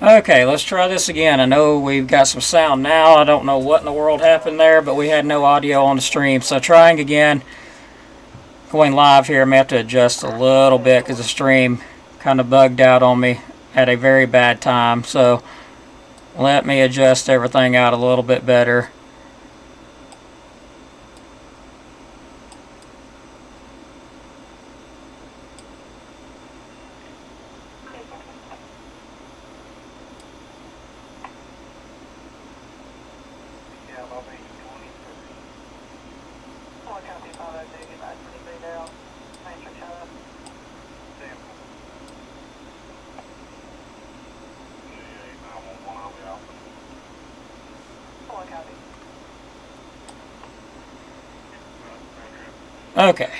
Okay, let's try this again. I know we've got some sound now. I don't know what in the world happened there, but we had no audio on the stream. So trying again, going live here, I may have to adjust a little bit because the stream kind of bugged out on me at a very bad time. So let me adjust everything out a little bit better. Okay.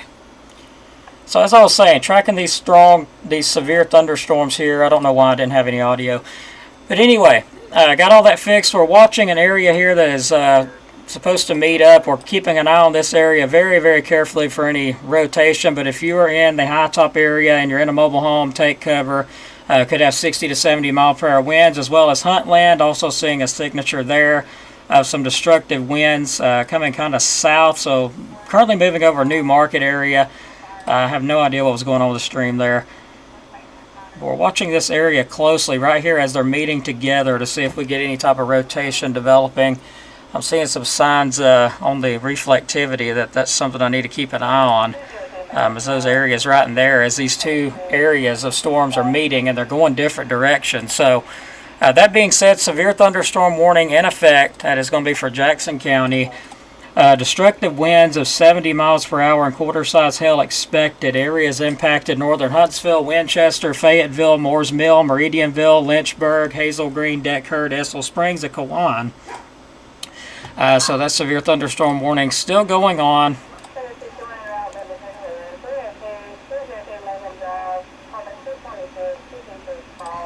So as I was saying, tracking these severe thunderstorms here. I don't know why I didn't have any audio. But anyway, got all that fixed. We're watching an area here that is supposed to meet up. We're keeping an eye on this area very, very carefully for any rotation. But if you are in the high top area and you're in a mobile home, take cover. Could have 60 to 70 mile per hour winds, as well as Huntland. Also seeing a signature there of some destructive winds coming kind of south. So currently moving over New Market area. I have no idea what was going on with the stream there. We're watching this area closely right here as they're meeting together to see if we get any type of rotation developing. I'm seeing some signs on the reflectivity that's something I need to keep an eye on. As those areas right in there, as these two areas of storms are meeting and they're going different directions. So that being said, severe thunderstorm warning in effect. That is going to be for Jackson County. Destructive winds of 70 miles per hour and quarter-size hail expected. Areas impacted: northern Huntsville, Winchester, Fayetteville, Moores Mill, Meridianville, Lynchburg, Hazel Green, Deckherd, Estill Springs, and Kiwan. So that severe thunderstorm warning still going on.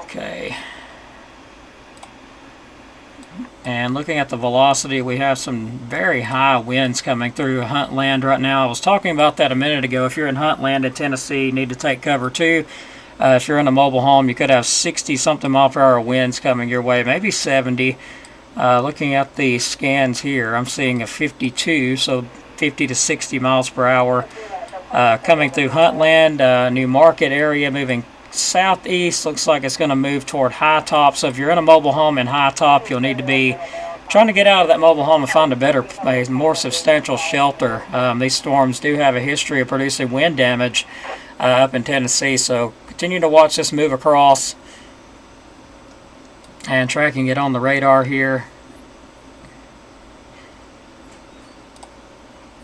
Okay. And looking at the velocity, we have some very high winds coming through Huntland right now. I was talking about that a minute ago. If you're in Huntland in Tennessee, you need to take cover too. If you're in a mobile home, you could have 60-something mile per hour winds coming your way, maybe 70. Looking at the scans here, I'm seeing a 52, so 50 to 60 miles per hour coming through Huntland, New Market area, moving southeast. Looks like it's going to move toward High Top. So if you're in a mobile home in High Top, you'll need to be trying to get out of that mobile home and find a more substantial shelter. These storms do have a history of producing wind damage up in Tennessee, so continue to watch this move across and tracking it on the radar here.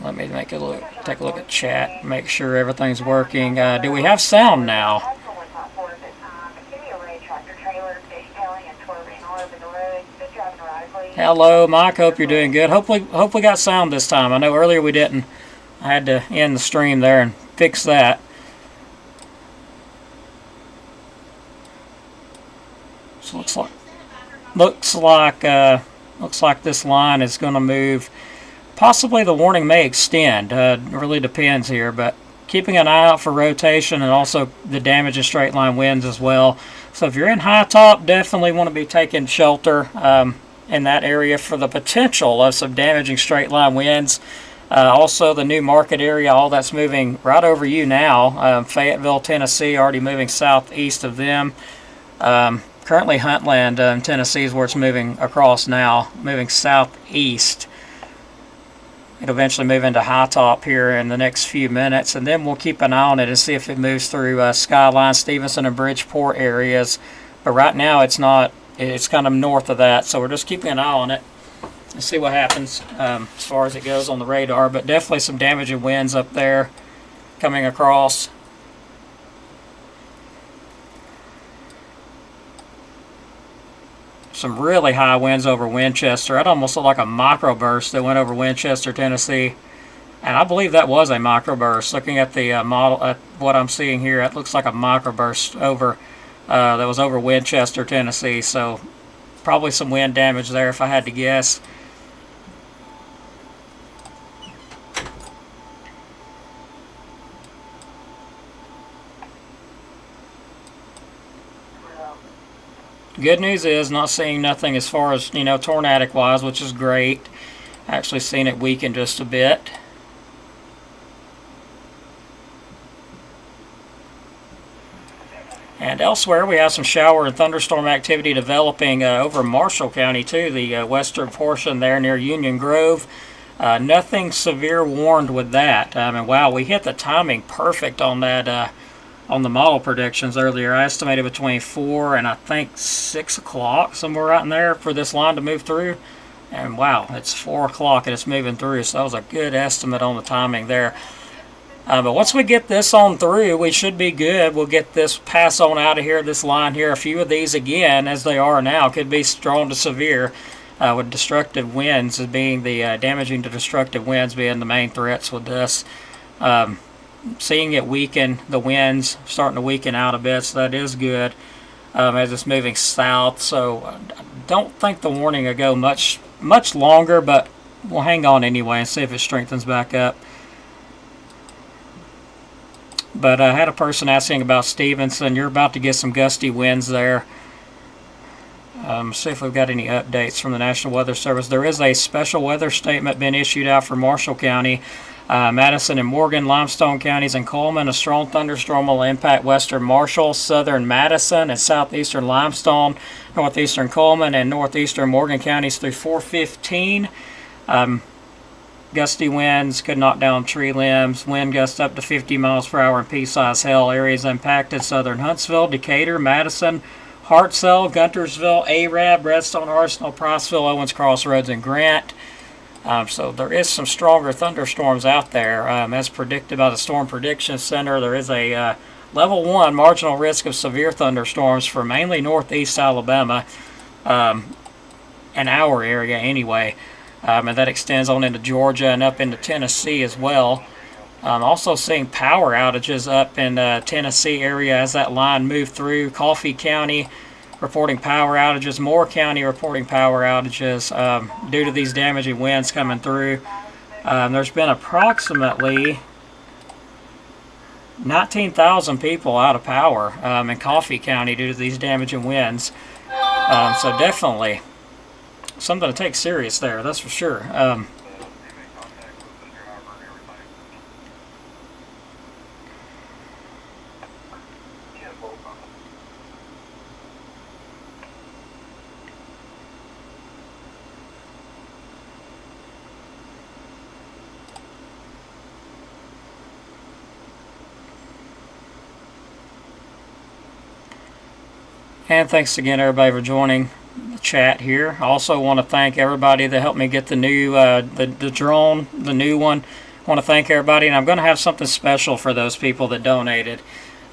Let me take a look at chat, make sure everything's working. Do we have sound now? Hello, Mike. Hope you're doing good. Hope we got sound this time. I know earlier we didn't. I had to end the stream there and fix that. So looks like this line is going to move. Possibly the warning may extend. It really depends here, but keeping an eye out for rotation and also the damage of straight line winds as well. So if you're in High Top, definitely want to be taking shelter in that area for the potential of some damaging straight line winds. Also the New Market area, all that's moving right over you now. Fayetteville, Tennessee, already moving southeast of them. Currently Huntland, Tennessee is where it's moving across now, moving southeast. It'll eventually move into High Top here in the next few minutes, and then we'll keep an eye on it and see if it moves through Skyline, Stevenson, and Bridgeport areas. But right now it's not. It's kind of north of that, so we're just keeping an eye on it and see what happens as far as it goes on the radar. But definitely some damaging winds up there coming across. Some really high winds over Winchester. It almost looked like a microburst that went over Winchester, Tennessee. And I believe that was a microburst. Looking at the model, at what I'm seeing here, it looks like a microburst over that was over Winchester, Tennessee. So probably some wind damage there if I had to guess. good news is not seeing nothing as far as, tornadic wise, which is great. Actually seeing it weaken just a bit. And elsewhere, we have some shower and thunderstorm activity developing over Marshall County too, the western portion there near Union Grove. Nothing severe warned with that. And wow, we hit the timing perfect on that, on the model predictions earlier. I estimated between 4 and I think 6 o'clock, somewhere right in there, for this line to move through. And wow, it's 4 o'clock and it's moving through, so that was a good estimate on the timing there. But once we get this on through, we should be good. We'll get this pass on out of here, this line here. A few of these, again, as they are now, could be strong to severe, with destructive winds as being the damaging to destructive winds being the main threats with this. Seeing it weaken, the winds starting to weaken out a bit, so that is good as it's moving south. So I don't think the warning will go much longer, but we'll hang on anyway and see if it strengthens back up. But I had a person asking about Stevenson. You're about to get some gusty winds there. See if we've got any updates from the National Weather Service. There is a special weather statement being issued out for Marshall County, Madison and Morgan, Limestone counties, and Coleman. A strong thunderstorm will impact western Marshall, southern Madison, and southeastern Limestone, northeastern Coleman, and northeastern Morgan counties through 4:15. Gusty winds could knock down tree limbs. Wind gusts up to 50 miles per hour in pea-size hail. Areas impacted: southern Huntsville, Decatur, Madison, Hartselle, Guntersville, Arab, Redstone, Arsenal, Priceville, Owens Crossroads, and Grant. So there is some stronger thunderstorms out there. As predicted by the Storm Prediction Center, there is a level 1 marginal risk of severe thunderstorms for mainly northeast Alabama, and our area anyway. And that extends on into Georgia and up into Tennessee as well. Also seeing power outages up in the Tennessee area as that line moved through. Coffee County reporting power outages. Moore County reporting power outages due to these damaging winds coming through. There's been approximately 19,000 people out of power in Coffee County due to these damaging winds. So definitely something to take serious there, that's for sure. And thanks again, everybody, for joining the chat here. I also want to thank everybody that helped me get the new the drone, the new one. I want to thank everybody, and I'm going to have something special for those people that donated.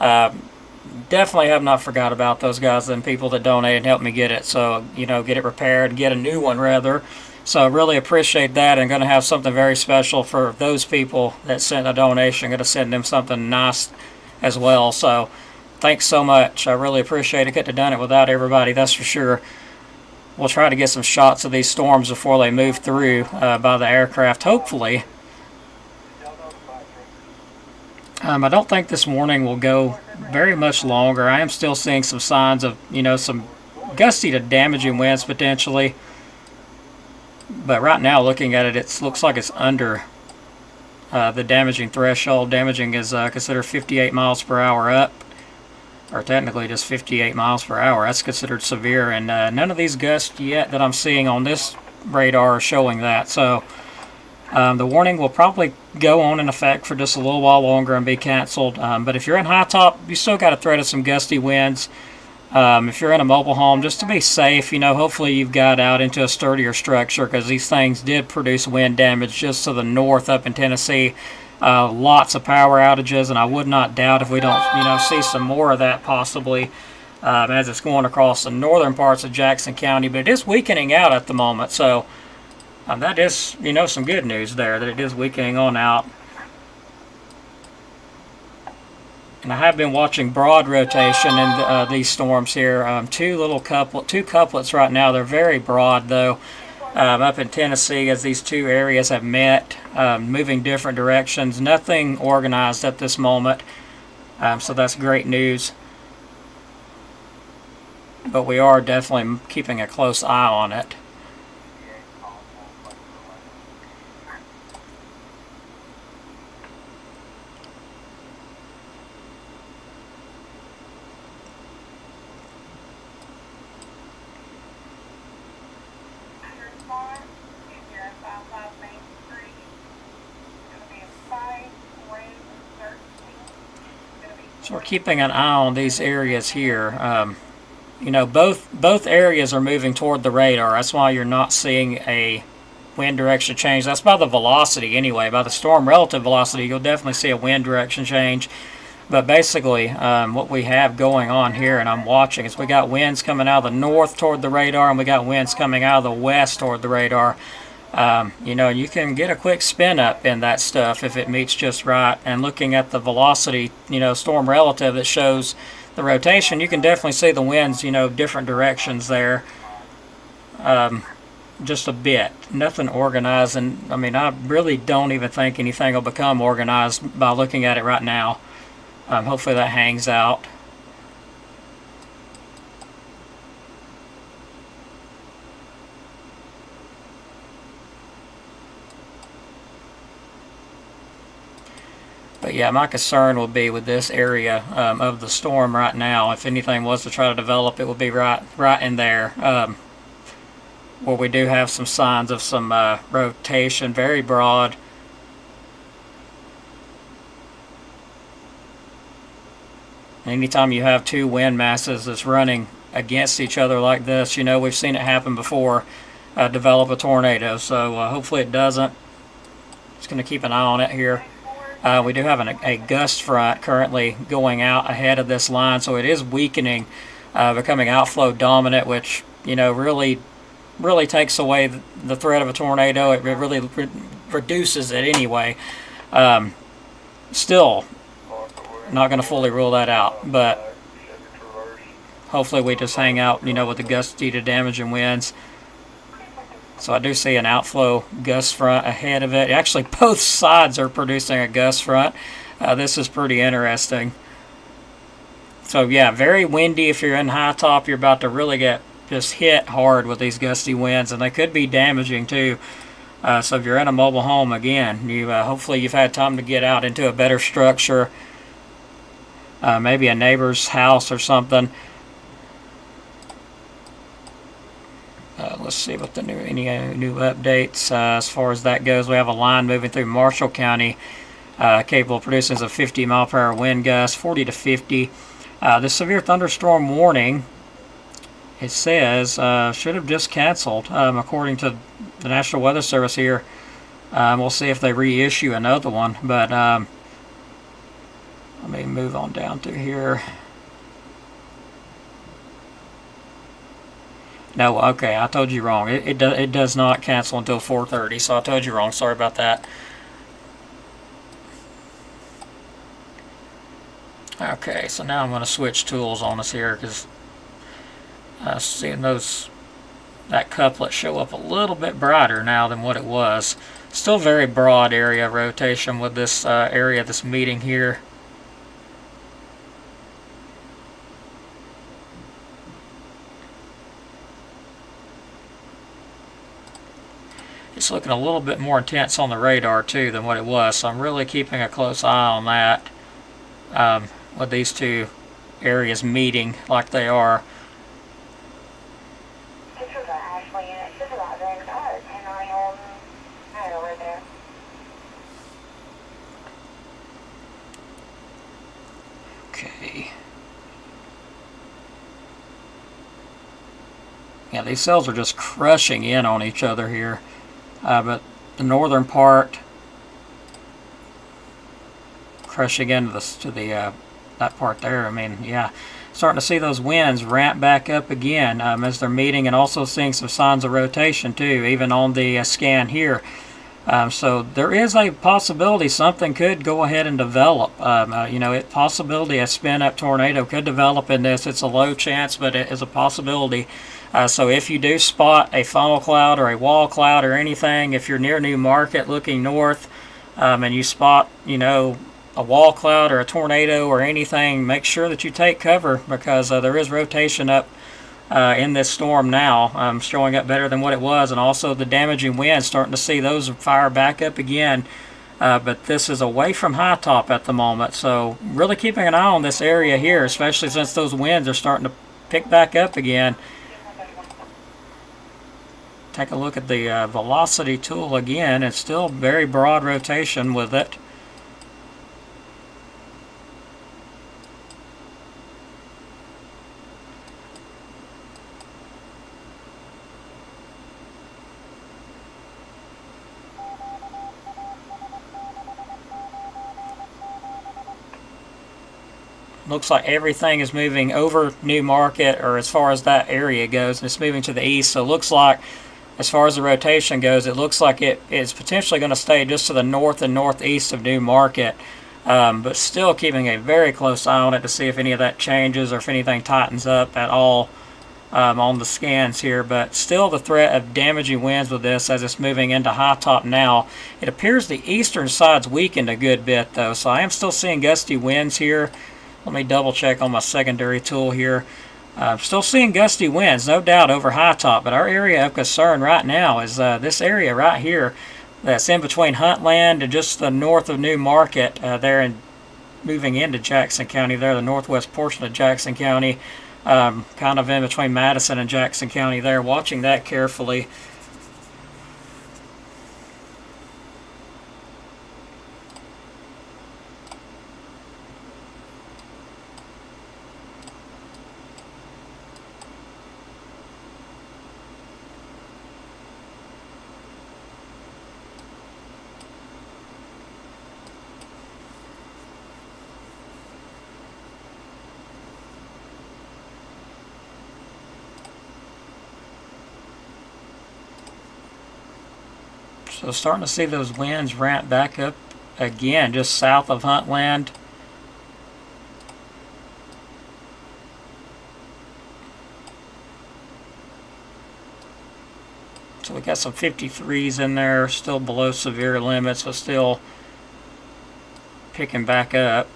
Definitely have not forgot about those guys and people that donated and helped me get it. So, get it repaired, get a new one rather. So I really appreciate that. I'm going to have something very special for those people that sent a donation. I'm going to send them something nice as well. So thanks so much. I really appreciate it. Couldn't have done it without everybody, that's for sure. We'll try to get some shots of these storms before they move through by the aircraft, hopefully. I don't think this morning will go very much longer. I am still seeing some signs of, some gusty to damaging winds potentially. But right now, looking at it, it looks like it's under the damaging threshold. Damaging is considered 58 miles per hour up, or technically just 58 miles per hour. That's considered severe, and none of these gusts yet that I'm seeing on this radar are showing that. So the warning will probably go on in effect for just a little while longer and be canceled. But if you're in high top, you still got a threat of some gusty winds. If you're in a mobile home, just to be safe, hopefully you've got out into a sturdier structure, because these things did produce wind damage just to the north up in Tennessee. Lots of power outages, and I would not doubt if we don't, see some more of that possibly as it's going across the northern parts of Jackson County. But it is weakening out at the moment, so that is, some good news there, that it is weakening on out. And I have been watching broad rotation in these storms here. Two couplets right now. They're very broad, though. Up in Tennessee, as these two areas have met, moving different directions. Nothing organized at this moment, so that's great news. but we are definitely keeping a close eye on it. So we're keeping an eye on these areas here. You know, both areas are moving toward the radar. That's why you're not seeing a wind direction change. That's by the velocity anyway. By the storm relative velocity, you'll definitely see a wind direction change. But basically, what we have going on here, and I'm watching, is we got winds coming out of the north toward the radar, and we got winds coming out of the west toward the radar. You know, you can get a quick spin up in that stuff if it meets just right. And looking at the velocity, you know, storm relative that shows the rotation, you can definitely see the winds, you know, different directions there. Just a bit. Nothing organized, and I mean, I really don't even think anything will become organized by looking at it right now. Hopefully that hangs out. But yeah, my concern will be with this area of the storm right now. If anything was to try to develop, it would be right in there, where we do have some signs of some rotation, very broad. Anytime you have two wind masses that's running against each other like this, you know, we've seen it happen before, develop a tornado. So hopefully it doesn't. Just going to keep an eye on it here. We do have a gust front currently going out ahead of this line, so it is weakening, becoming outflow dominant, which, you know, really takes away the threat of a tornado. It really reduces it anyway. Still not going to fully rule that out, but hopefully we just hang out, you know, with the gusty to damaging winds. So I do see an outflow gust front ahead of it. Actually, both sides are producing a gust front. This is pretty interesting. So yeah, very windy. If you're in high top, you're about to really get just hit hard with these gusty winds, and they could be damaging too. So if you're in a mobile home, again, you hopefully you've had time to get out into a better structure, maybe a neighbor's house or something. Let's see what the any new updates as far as that goes. We have a line moving through Marshall County, capable of producing a 50-mile-per-hour wind gust, 40 to 50. The severe thunderstorm warning, it says, should have just canceled, according to the National Weather Service here. We'll see if they reissue another one, but let me move on down through here. No, okay, I told you wrong. It does not cancel until 4:30, so I told you wrong. Sorry about that. Okay, so now I'm going to switch tools on us here, because seeing that couplet show up a little bit brighter now than what it was. Still very broad area rotation with this area, this meeting here. It's looking a little bit more intense on the radar too than what it was, so I'm really keeping a close eye on that, with these two areas meeting like they are. Okay. Yeah, these cells are just crushing in on each other here. But the northern part crushing into that part there. I mean, yeah, starting to see those winds ramp back up again as they're meeting, and also seeing some signs of rotation too, even on the scan here. So there is a possibility something could go ahead and develop. You know, possibility a spin-up tornado could develop in this. It's a low chance, but it is a possibility. So if you do spot a funnel cloud or a wall cloud or anything, if you're near New Market looking north, and you spot, you know, a wall cloud or a tornado or anything, make sure that you take cover, because there is rotation up in this storm now, showing up better than what it was, and also the damaging winds, starting to see those fire back up again. But this is away from high top at the moment, so really keeping an eye on this area here, especially since those winds are starting to pick back up again. Take a look at the velocity tool again. It's still very broad rotation with it. Looks like everything is moving over New Market, or as far as that area goes, and it's moving to the east. So it looks like, as far as the rotation goes, it looks like it is potentially going to stay just to the north and northeast of New Market, but still keeping a very close eye on it to see if any of that changes or if anything tightens up at all on the scans here. But still the threat of damaging winds with this as it's moving into high top now. It appears the eastern side's weakened a good bit though, so I am still seeing gusty winds here. Let me double check on my secondary tool here. Still seeing gusty winds, no doubt, over high top, but our area of concern right now is this area right here that's in between Huntland and just the north of New Market there, and moving into Jackson County there, the northwest portion of Jackson County, kind of in between Madison and Jackson County there. Watching that carefully. So starting to see those winds ramp back up again, just south of Huntland. So we got some 53s in there, still below severe limits, but still picking back up.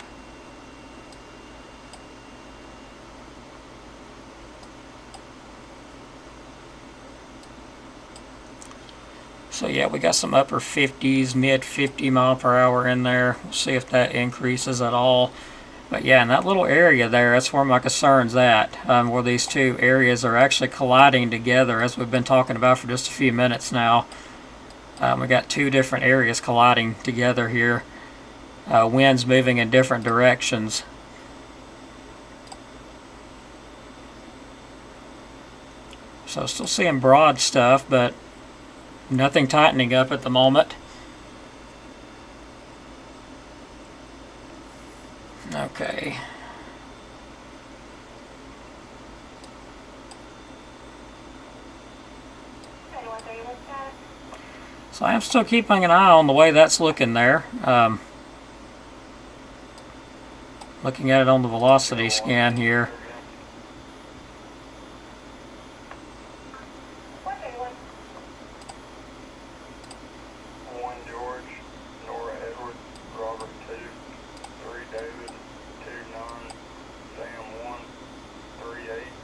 So yeah, we got some upper 50s, mid 50 mile per hour in there. We'll see if that increases at all. But yeah, in that little area there, that's where my concern's at, where these two areas are actually colliding together, as we've been talking about for just a few minutes now. We got two different areas colliding together here. Winds moving in different directions. So still seeing broad stuff, but nothing tightening up at the moment. Okay. So I am still keeping an eye on the way that's looking there. Looking at it on the velocity scan here.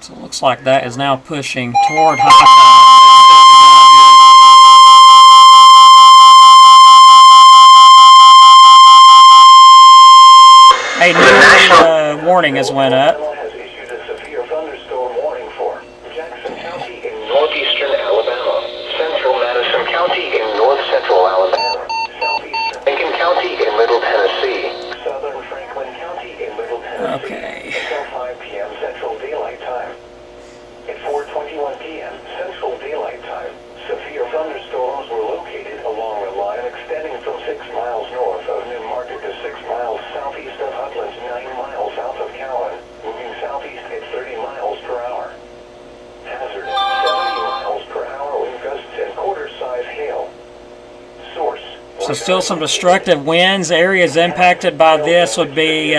So it looks like that is now pushing toward high. A new warning has went up. Has issued a severe thunderstorm warning for Jackson County in northeastern Alabama, central Madison County in north central Alabama, southeastern Lincoln County in middle Tennessee, southern Franklin County in middle Tennessee. Okay. Until 5 p.m. Central Daylight Time. At 4:21 p.m. Central Daylight Time, severe thunderstorms were located along a line extending from 6 miles north of New Market to 6 miles southeast of Hutland, 9 miles south of Cowan, moving southeast at 30 miles per hour. Hazard, 70 miles per hour wind gusts and quarter-size hail. Source. So still some destructive winds. Areas impacted by this would be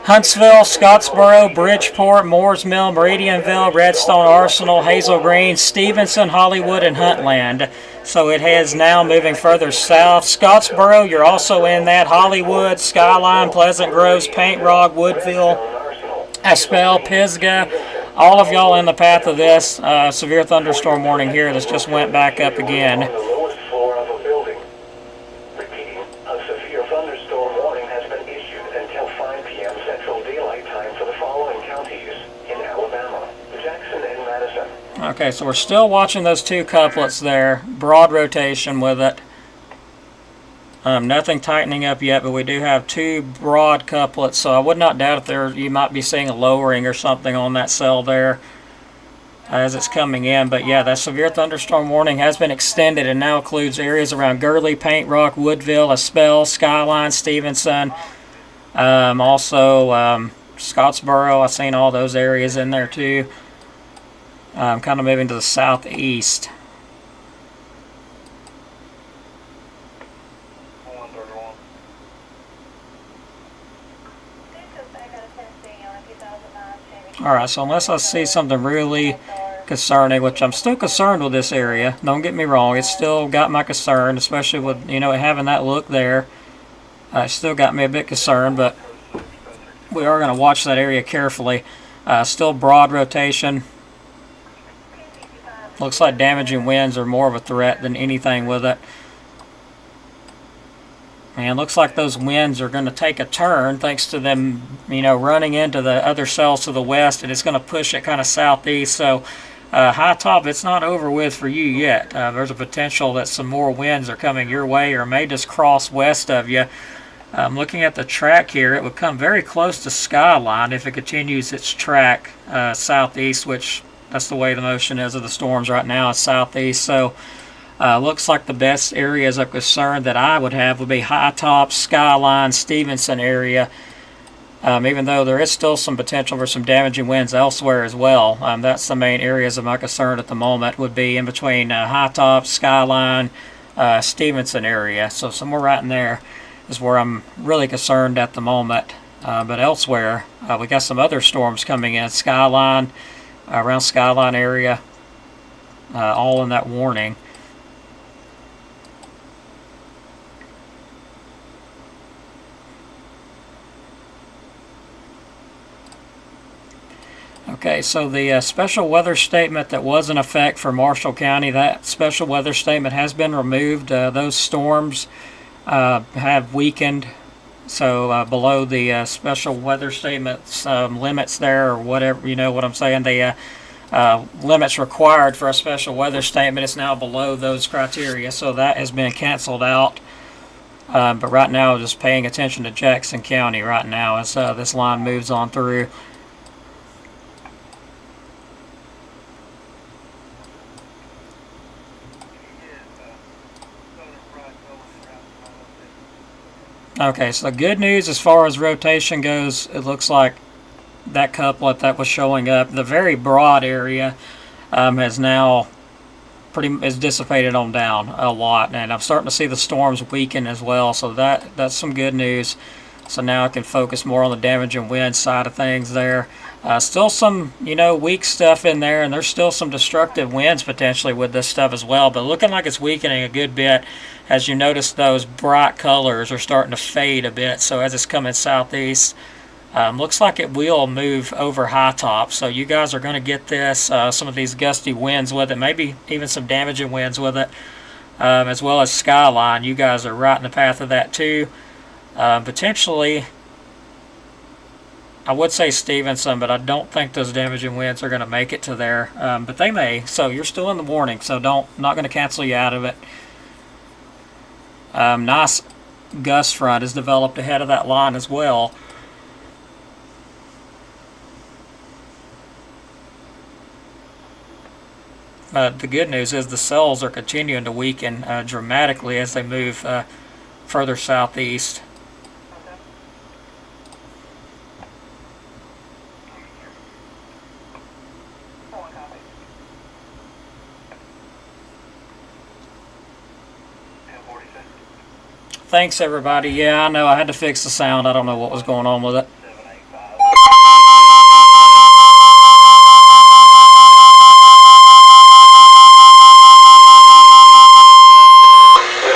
Huntsville, Scottsboro, Bridgeport, Moores Mill, Meridianville, Redstone Arsenal, Hazel Green, Stevenson, Hollywood, and Huntland. So it has now moving further south. Scottsboro, you're also in that. Hollywood, Skyline, Pleasant Groves, Paint Rock, Woodville, Aspel, Pisgah, all of y'all in the path of this severe thunderstorm warning here that's just went back up again. On the lowest floor of a building. Repeating, a severe thunderstorm warning has been issued until 5 p.m. Central Daylight Time for the following counties in Alabama: Jackson and Madison. Okay, so we're still watching those two couplets there. Broad rotation with it. Nothing tightening up yet, but we do have two broad couplets, so I would not doubt if you might be seeing a lowering or something on that cell there as it's coming in. But yeah, that severe thunderstorm warning has been extended and now includes areas around Gurley, Paint Rock, Woodville, Espell, Skyline, Stevenson, also Scottsboro. I've seen all those areas in there too. Kind of moving to the southeast. Alright, so unless I see something really concerning, which I'm still concerned with this area, don't get me wrong, it's still got my concern, especially with, you know, having that look there. It still got me a bit concerned, but we are going to watch that area carefully. Still broad rotation. Looks like damaging winds are more of a threat than anything with it. And looks like those winds are going to take a turn thanks to them, you know, running into the other cells to the west, and it's going to push it kind of southeast. So high top, it's not over with for you yet. There's a potential that some more winds are coming your way or may just cross west of you. Looking at the track here, it would come very close to Skyline if it continues its track southeast, which that's the way the motion is of the storms right now. It's southeast. So looks like the best areas of concern that I would have would be High Top, Skyline, Stevenson area, even though there is still some potential for some damaging winds elsewhere as well. That's the main areas of my concern at the moment, would be in between High Top, Skyline, Stevenson area. So somewhere right in there is where I'm really concerned at the moment. But elsewhere, we got some other storms coming in. Skyline, around Skyline area, all in that warning. Okay, so the special weather statement that was in effect for Marshall County, that special weather statement has been removed. Those storms have weakened, so below the special weather statements limits there, or whatever, you know what I'm saying, the limits required for a special weather statement is now below those criteria, so that has been canceled out. But right now, just paying attention to Jackson County right now as this line moves on through. Okay, so the good news as far as rotation goes, it looks like that couplet that was showing up, the very broad area, has now is dissipated on down a lot, and I'm starting to see the storms weaken as well. So that's some good news. So now I can focus more on the damage and wind side of things there. Still some, you know, weak stuff in there, and there's still some destructive winds potentially with this stuff as well, but looking like it's weakening a good bit. As you notice, those bright colors are starting to fade a bit, so as it's coming southeast, looks like it will move over High Top. So you guys are going to get this, some of these gusty winds with it, maybe even some damaging winds with it, as well as Skyline. You guys are right in the path of that too. Potentially, I would say Stevenson, but I don't think those damaging winds are going to make it to there. But they may, so you're still in the warning, so not going to cancel you out of it. Nice gust front is developed ahead of that line as well. The good news is the cells are continuing to weaken dramatically as they move further southeast. Thanks, everybody. Yeah, I know I had to fix the sound. I don't know what was going on with it.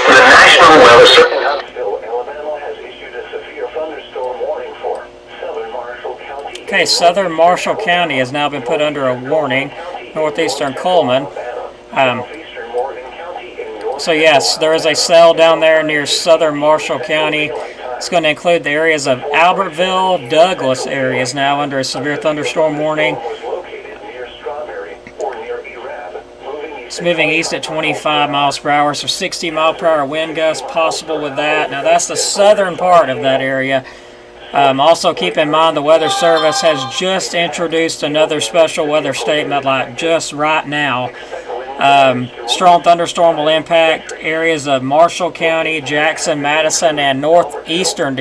The National Weather Service in Huntsville, Alabama has issued a severe thunderstorm warning for southern Marshall County. Okay, Okay, southern Marshall County has now been put under a warning. Northeastern Coleman. So yes, there is a cell down there near southern Marshall County. It's going to include the areas of Albertville, Douglas areas now under a severe thunderstorm warning. It's moving east at 25 miles per hour, so 60 mile per hour wind gusts possible with that. Now that's the southern part of that area. Also keep in mind the Weather Service has just introduced another special weather statement like just right now. Strong thunderstorm will impact areas of Marshall County, Jackson, Madison, and southwestern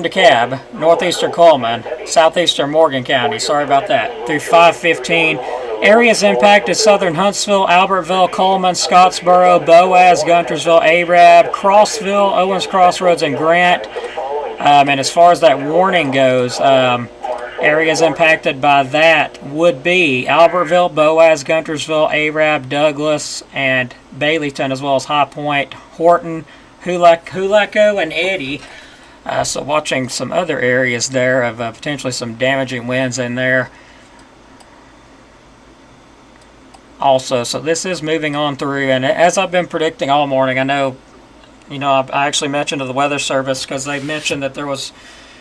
DeKalb, northeastern Coleman, southeastern Morgan County. Sorry about that. Through 5:15. Areas impacted: southern Huntsville, Albertville, Coleman, Scottsboro, Boaz, Guntersville, Arab, Crossville, Owens Crossroads, and Grant. And as far as that warning goes, areas impacted by that would be Albertville, Boaz, Guntersville, Arab, Douglas, and Baileyton, as well as High Point, Horton, Hulaco, and Eddy. So watching some other areas there of potentially some damaging winds in there. Also, so this is moving on through, and as I've been predicting all morning, I know, I actually mentioned to the Weather Service because they mentioned that there was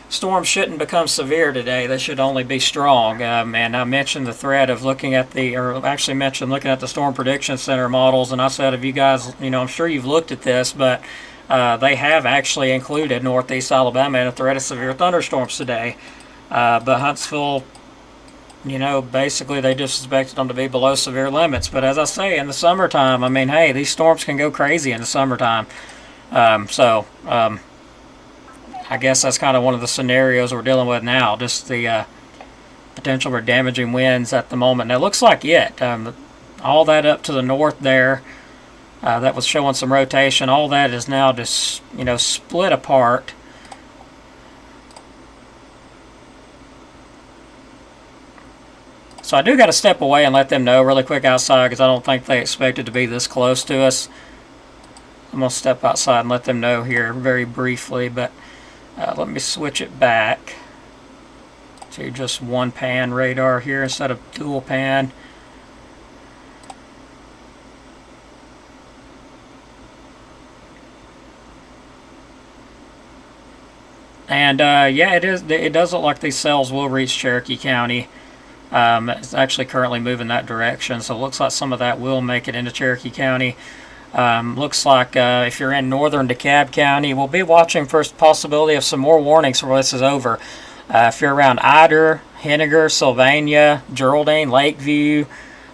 storms shouldn't become severe today. They should only be strong. And I mentioned the threat of looking at the Storm Prediction Center models, and I said, if you guys, I'm sure you've looked at this, but they have actually included northeast Alabama in a threat of severe thunderstorms today. But Huntsville, basically they just expected them to be below severe limits. But as I say, in the summertime, hey, these storms can go crazy in the summertime. I guess that's kind of one of the scenarios we're dealing with now, just the potential for damaging winds at the moment. And it looks like all that up to the north there, that was showing some rotation, all that is now just, split apart. So I do got to step away and let them know really quick outside because I don't think they expected to be this close to us. I'm going to step outside and let them know here very briefly, but let me switch it back to just one pan radar here instead of dual pan. And it does look like these cells will reach Cherokee County. It's actually currently moving that direction, so it looks like some of that will make it into Cherokee County. Looks like if you're in northern DeKalb County, we'll be watching for the possibility of some more warnings before this is over. If you're around Ider, Henniger, Sylvania, Geraldine, Lakeview,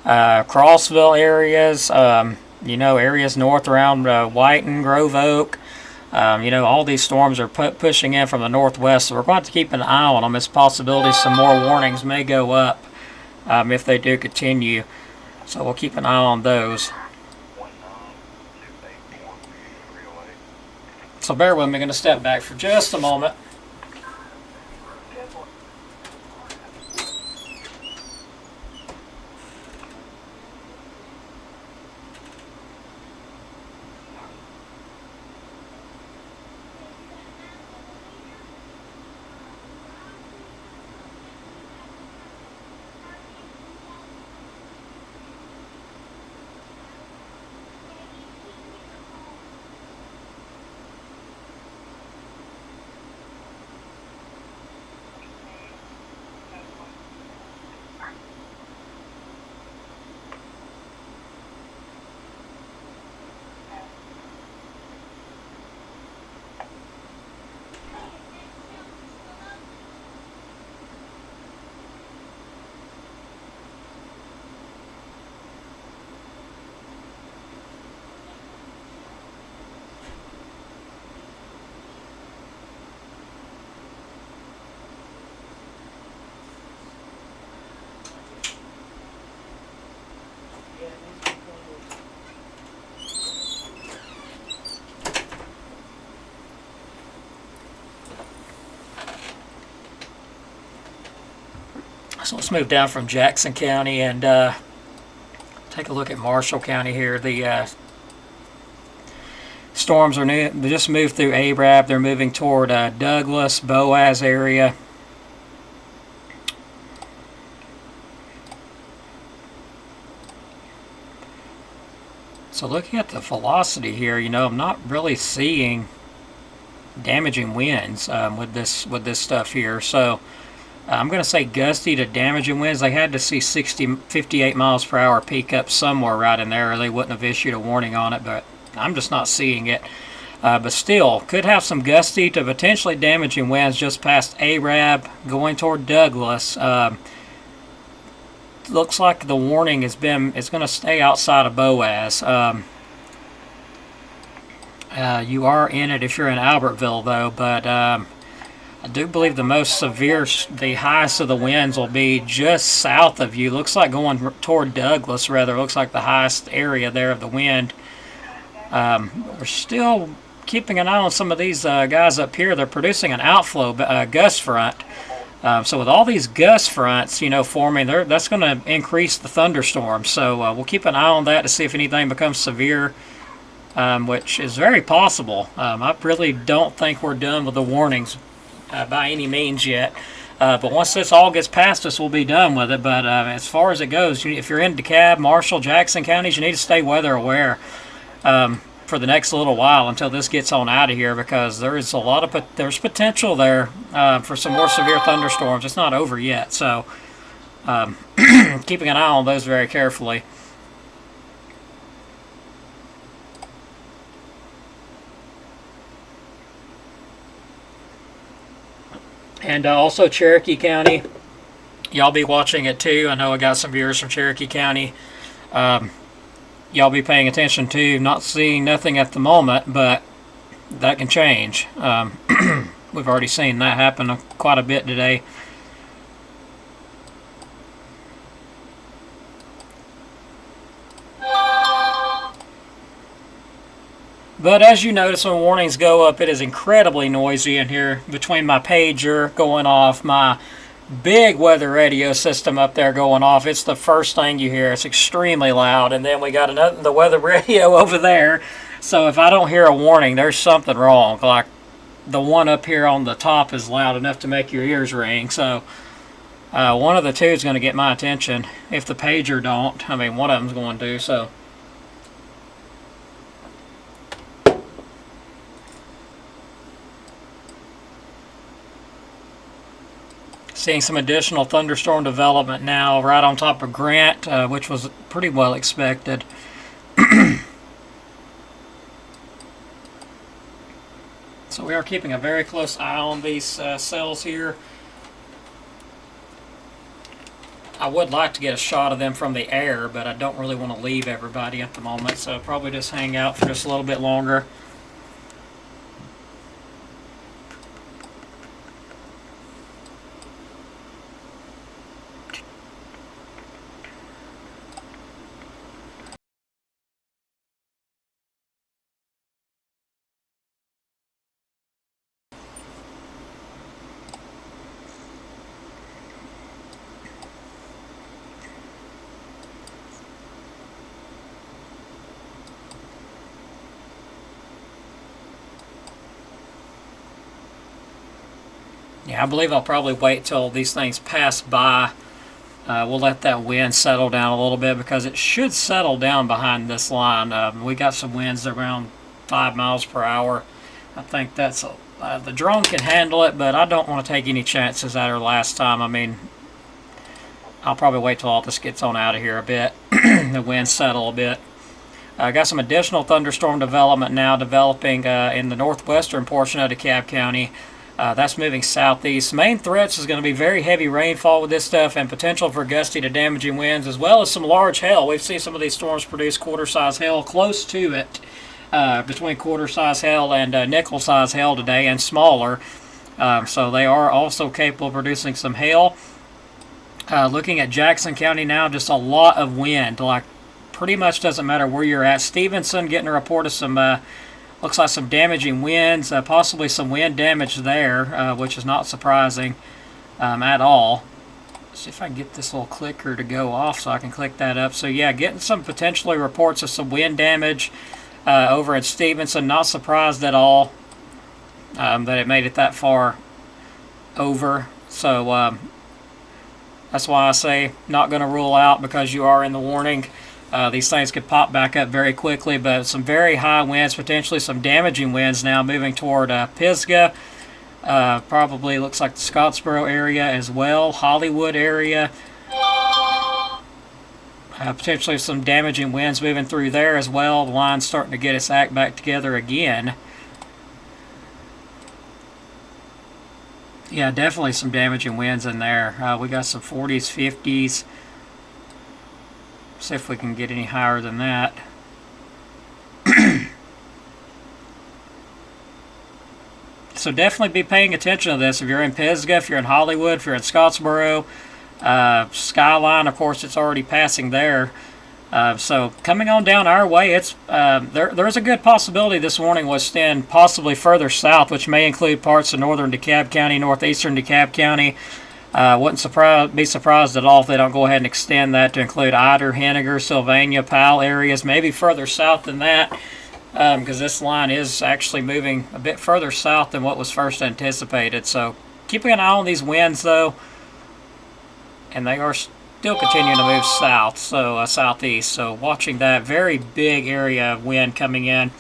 Crossville areas, areas north around Whiten, Grove Oak, all these storms are pushing in from the northwest, so we're going to keep an eye on them. It's a possibility some more warnings may go up if they do continue, so we'll keep an eye on those. So bear with me, I'm going to step back for just a moment. So let's move down from Jackson County and take a look at Marshall County here. The thunderstorms are new. They just moved through Arab. They're moving toward Douglas, Boaz area. So looking at the velocity here, you know, I'm not really seeing damaging winds with this stuff here. So I'm going to say gusty to damaging winds. They had to see 58 miles per hour peak up somewhere right in there, or they wouldn't have issued a warning on it, but I'm just not seeing it. But still, could have some gusty to potentially damaging winds just past Arab, going toward Douglas. Looks like the warning it's going to stay outside of Boaz. You are in it if you're in Albertville, though, but I do believe the highest of the winds will be just south of you. Looks like going toward Douglas, rather. Looks like the highest area there of the wind. We're still keeping an eye on some of these guys up here. They're producing an outflow gust front. So with all these gust fronts, you know, forming, that's going to increase the thunderstorms. So we'll keep an eye on that to see if anything becomes severe, which is very possible. I really don't think we're done with the warnings by any means yet. But once this all gets past us, we'll be done with it. But as far as it goes, if you're in DeKalb, Marshall, Jackson counties, you need to stay weather aware for the next little while until this gets on out of here, because there's there's potential there for some more severe thunderstorms. It's not over yet, so keeping an eye on those very carefully. And also Cherokee County, y'all be watching it too. I know I got some viewers from Cherokee County. Y'all be paying attention to. Not seeing nothing at the moment, but that can change. We've already seen that happen quite a bit today. But as you notice, when warnings go up, it is incredibly noisy in here. Between my pager going off, my big weather radio system up there going off, it's the first thing you hear. It's extremely loud. And then we got the weather radio over there. So if I don't hear a warning, there's something wrong. Like the one up here on the top is loud enough to make your ears ring. So one of the two is going to get my attention. If the pager don't, I mean, one of them's going to. So seeing some additional thunderstorm development now right on top of Grant, which was pretty well expected. So we are keeping a very close eye on these cells here. I would like to get a shot of them from the air, but I don't really want to leave everybody at the moment, so I'll probably just hang out for just a little bit longer. Yeah, I believe I'll probably wait till these things pass by. We'll let that wind settle down a little bit, because it should settle down behind this line. We got some winds around 5 miles per hour. I think that's the drone can handle it, but I don't want to take any chances at her last time. I mean, I'll probably wait till all this gets on out of here a bit. The winds settle a bit. I got some additional thunderstorm development now developing in the northwestern portion of DeKalb County. That's moving southeast. Main threats is going to be very heavy rainfall with this stuff, and potential for gusty to damaging winds, as well as some large hail. We've seen some of these storms produce quarter-size hail close to it, between quarter-size hail and nickel-size hail today, and smaller. So they are also capable of producing some hail. Looking at Jackson County now, just a lot of wind. Like, pretty much doesn't matter where you're at. Stevenson getting a report of some looks like some damaging winds, possibly some wind damage there, which is not surprising at all. Let's see if I can get this little clicker to go off so I can click that up. So yeah, getting some potentially reports of some wind damage. over in Stevenson. Not surprised at all that it made it that far over. So that's why I say not going to rule out, because you are in the warning. These things could pop back up very quickly, but some very high winds, potentially some damaging winds now moving toward Pisgah. Probably looks like the Scottsboro area as well, Hollywood area. Potentially some damaging winds moving through there as well. The line's starting to get its act back together again. Yeah, definitely some damaging winds in there. We got some 40s, 50s. See if we can get any higher than that. So definitely be paying attention to this. If you're in Pisgah, if you're in Hollywood, if you're in Scottsboro, Skyline, of course, it's already passing there. So coming on down our way, it's there's a good possibility this warning will extend possibly further south, which may include parts of northern DeKalb County, northeastern DeKalb County. Wouldn't be surprised at all if they don't go ahead and extend that to include Ider, Henniger, Sylvania, Powell areas, maybe further south than that, because this line is actually moving a bit further south than what was first anticipated. So keeping an eye on these winds, though, and they are still continuing to move south, so southeast. So watching that very big area of wind coming in.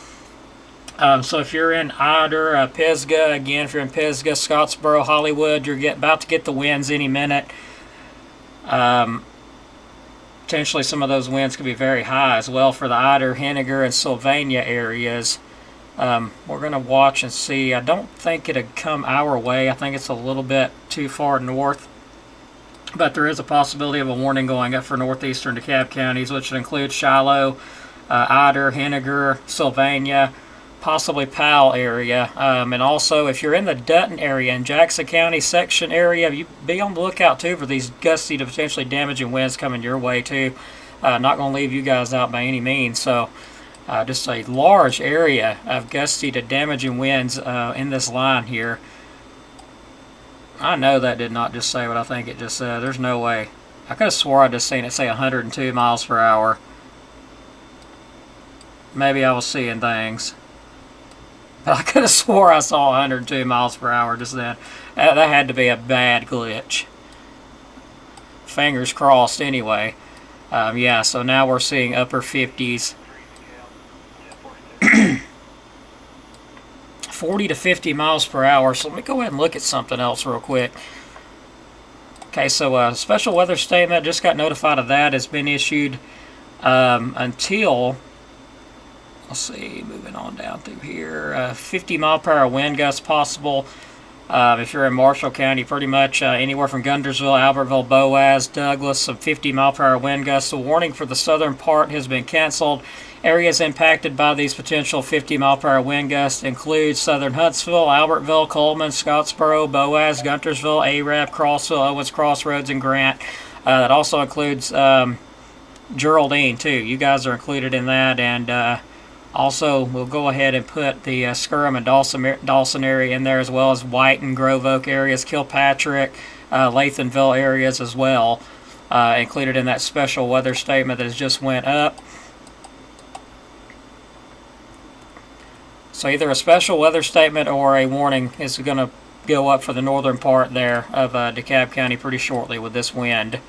So if you're in Ider, Pisgah, again, if you're in Pisgah, Scottsboro, Hollywood, you're about to get the winds any minute. Potentially some of those winds could be very high as well for the Ider, Henniger, and Sylvania areas. We're going to watch and see. I don't think it'll come our way. I think it's a little bit too far north. But there is a possibility of a warning going up for northeastern DeKalb counties, which would include Shiloh, Ider, Henniger, Sylvania, possibly Powell area. And also, if you're in the Dutton area and Jackson County section area, you be on the lookout too for these gusty to potentially damaging winds coming your way too. Not going to leave you guys out by any means. So just a large area of gusty to damaging winds in this line here. I know that did not just say what I think it just said. There's no way. I could have swore I just seen it say 102 miles per hour. Maybe I was seeing things. But I could have swore I saw 102 miles per hour just then. That had to be a bad glitch. Fingers crossed anyway. Yeah, so now we're seeing upper 50s. 40 to 50 miles per hour. So let me go ahead and look at something else real quick. Okay, so special weather statement, just got notified of that, has been issued until, let's see, moving on down through here, 50 mile per hour wind gusts possible. If you're in Marshall County, pretty much anywhere from Guntersville, Albertville, Boaz, Douglas, some 50 mile per hour wind gusts. The warning for the southern part has been canceled. Areas impacted by these potential 50 mile per hour wind gusts include southern Huntsville, Albertville, Coleman, Scottsboro, Boaz, Guntersville, Arab, Crossville, Owens Crossroads, and Grant. That also includes Geraldine too. You guys are included in that, and also we'll go ahead and put the Skirham and Dawson area in there, as well as White and Grove Oak areas, Kilpatrick, Lathanville areas as well, included in that special weather statement that has just went up. So either a special weather statement or a warning is going to go up for the northern part there of DeKalb County pretty shortly with this wind.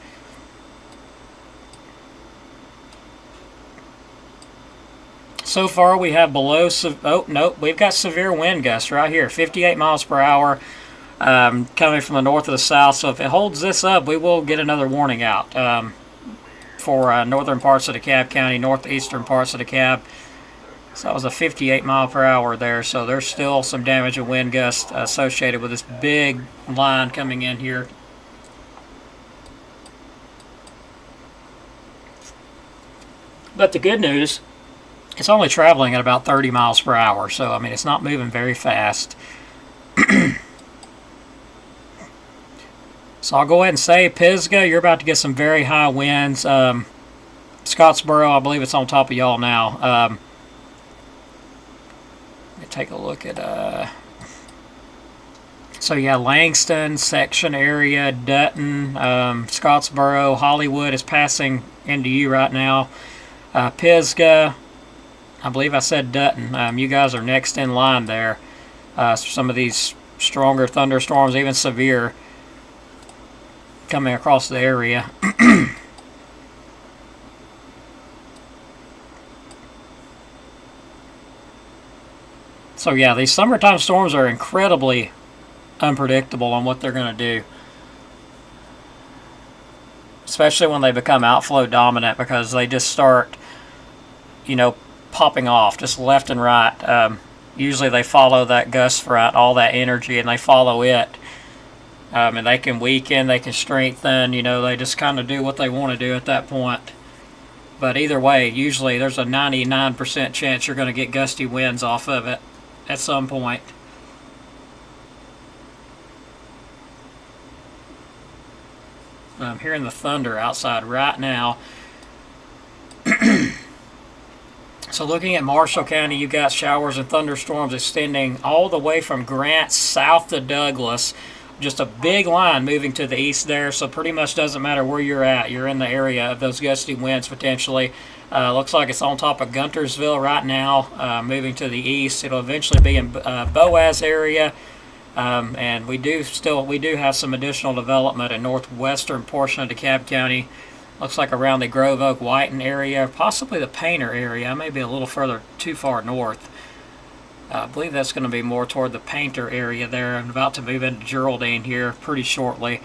So far we have we've got severe wind gusts right here, 58 miles per hour coming from the north to the south. So if it holds this up, we will get another warning out for northern parts of DeKalb County, northeastern parts of DeKalb. So that was a 58 mile per hour there. So there's still some damage and wind gusts associated with this big line coming in here. But the good news, it's only traveling at about 30 miles per hour. So, I mean, it's not moving very fast. So I'll go ahead and say, Pisgah, you're about to get some very high winds. Scottsboro, I believe it's on top of y'all now. Take a look at so yeah, Langston section area, Dutton, Scottsboro, Hollywood is passing into you right now. Pisgah, I believe I said Dutton. You guys are next in line there. Some of these stronger thunderstorms, even severe, coming across the area. So yeah, these summertime storms are incredibly unpredictable on what they're going to do. Especially when they become outflow dominant, because they just start, you know, popping off just left and right. Usually they follow that gust front, all that energy, and they follow it. And they can weaken, they can strengthen, you know, they just kind of do what they want to do at that point. But either way, usually there's a 99% chance you're going to get gusty winds off of it at some point. I'm hearing the thunder outside right now. So looking at Marshall County, you got showers and thunderstorms extending all the way from Grant south to Douglas. Just a big line moving to the east there, so pretty much doesn't matter where you're at. You're in the area of those gusty winds potentially. Looks like it's on top of Guntersville right now, moving to the east. It'll eventually be in Boaz area, and we do have some additional development in northwestern portion of DeKalb County. Looks like around the Grove Oak Whiten area, possibly the Painter area. Maybe a little further too far north. I believe that's going to be more toward the Painter area there. I'm about to move into Geraldine here pretty shortly.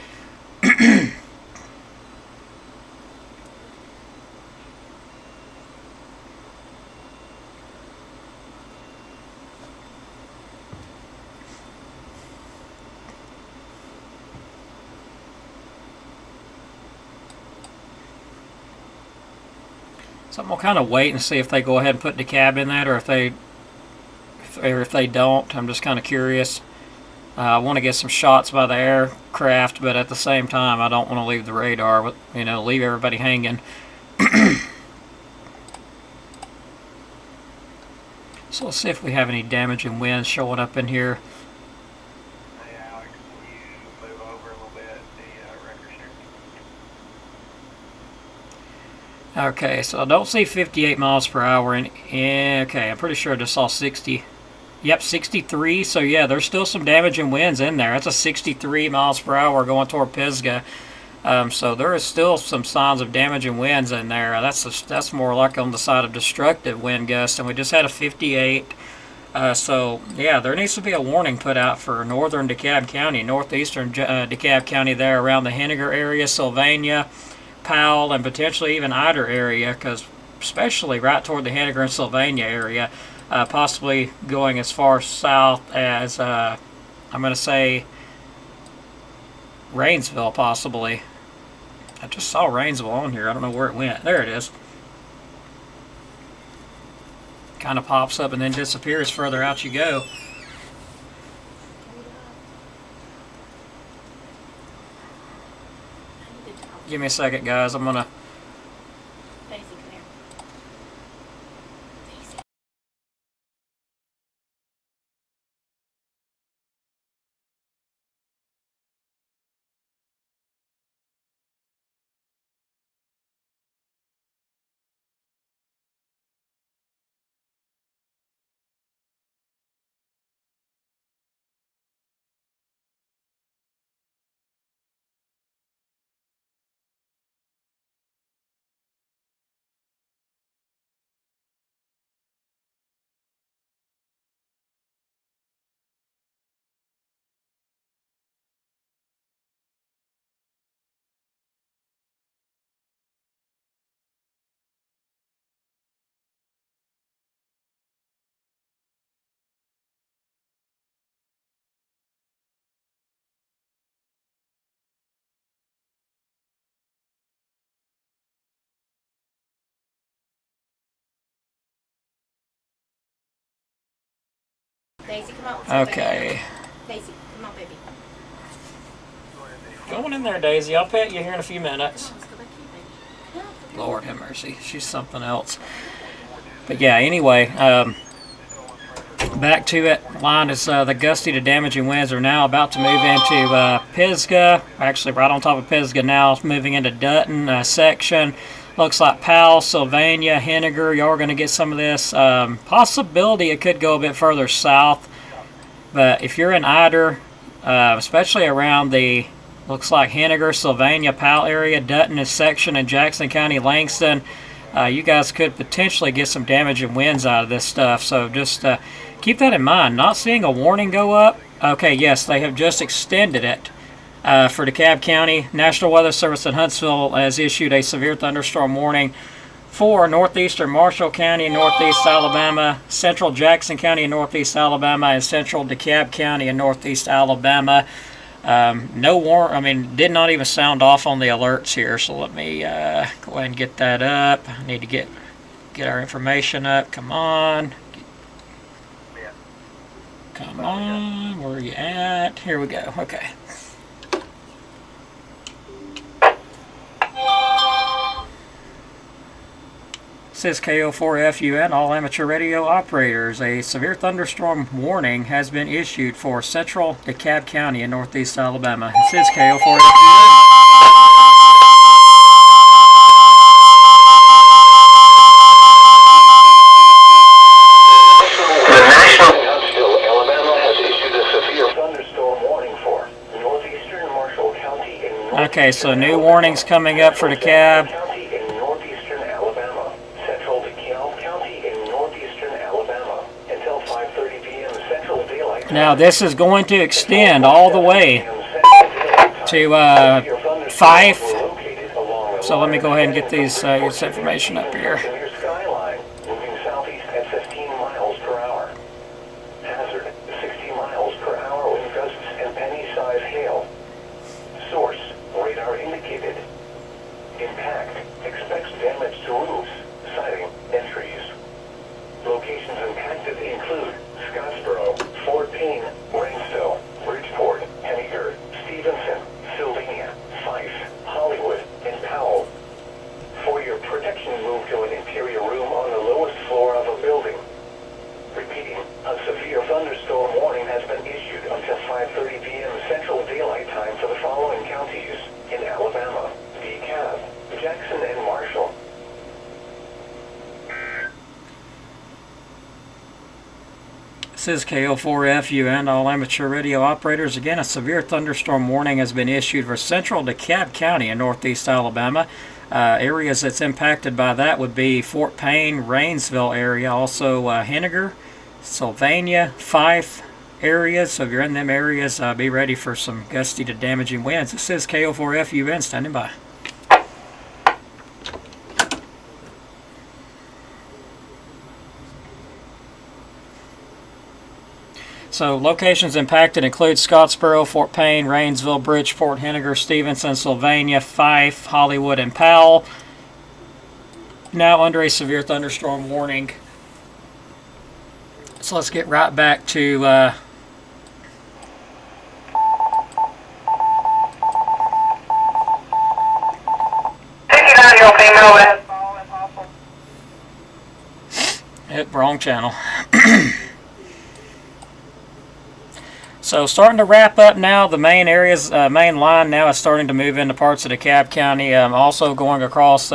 So I'm going to kind of wait and see if they go ahead and put DeKalb in that, or if they don't. I'm just kind of curious. I want to get some shots by the aircraft, but at the same time, I don't want to leave the radar, leave everybody hanging. So let's see if we have any damaging winds showing up in here. Hey Alex, will you move over a little bit, the record strength? Okay, so I don't see 58 miles per hour. Okay, I'm pretty sure I just saw 60. Yep, 63. So yeah, there's still some damaging winds in there. That's a 63 miles per hour going toward Pisgah. So there is still some signs of damaging winds in there. That's more like on the side of destructive wind gusts, and we just had a 58. So yeah, there needs to be a warning put out for northern DeKalb County, northeastern DeKalb County there around the Henniger area, Sylvania, Powell, and potentially even Eider area, because especially right toward the Henniger and Sylvania area, possibly going as far south as, I'm going to say, Rainsville, possibly. I just saw Rainsville on here. I don't know where it went. There it is. Kind of pops up and then disappears further out you go. Give me a second, guys. I'm going to... Daisy, come on. Okay. Daisy, come on, baby. Going in there, Daisy. I'll pet you here in a few minutes. Let's go back here, baby. Lord have mercy. She's something else. But yeah, anyway, back to it. Line is the gusty to damaging winds are now about to move into Pisgah. Actually, right on top of Pisgah now. It's moving into Dutton section. Looks like Powell, Sylvania, Henniger, y'all are going to get some of this. Possibility it could go a bit further south. But if you're in Ider, especially around the, looks like Henniger, Sylvania, Powell area, Dutton is section, and Jackson County, Langston, you guys could potentially get some damage and winds out of this stuff. So just keep that in mind. Not seeing a warning go up. Okay, yes, they have just extended it. For DeKalb County, National Weather Service in Huntsville has issued a severe thunderstorm warning for northeastern Marshall County, northeast Alabama, central Jackson County, northeast Alabama, and central DeKalb County in northeast Alabama. Did not even sound off on the alerts here. So let me go ahead and get that up. I need to get our information up. Come on. Come on. Where are you at? Here we go. Okay. Says KO4FUN, all amateur radio operators. A severe thunderstorm warning has been issued for central DeKalb County in northeast Alabama. It says KO4FUN. Okay, so new warnings coming up for DeKalb. Now this is going to extend all the way to Fife. So let me go ahead and get this information up here. This is KO4FUN, all amateur radio operators. Again, a severe thunderstorm warning has been issued for central DeKalb County in northeast Alabama. Areas that's impacted by that would be Fort Payne, Rainsville area, also Henniger, Sylvania, Fife areas. So if you're in them areas, be ready for some gusty to damaging winds. This is KO4FUN, standing by. So locations impacted include Scottsboro, Fort Payne, Rainsville, Bridgeport, Henniger, Stevenson, Sylvania, Fife, Hollywood, and Powell. Now under a severe thunderstorm warning. So let's get right back to wrong channel. So starting to wrap up now. The main areas, main line now is starting to move into parts of DeKalb County. Also going across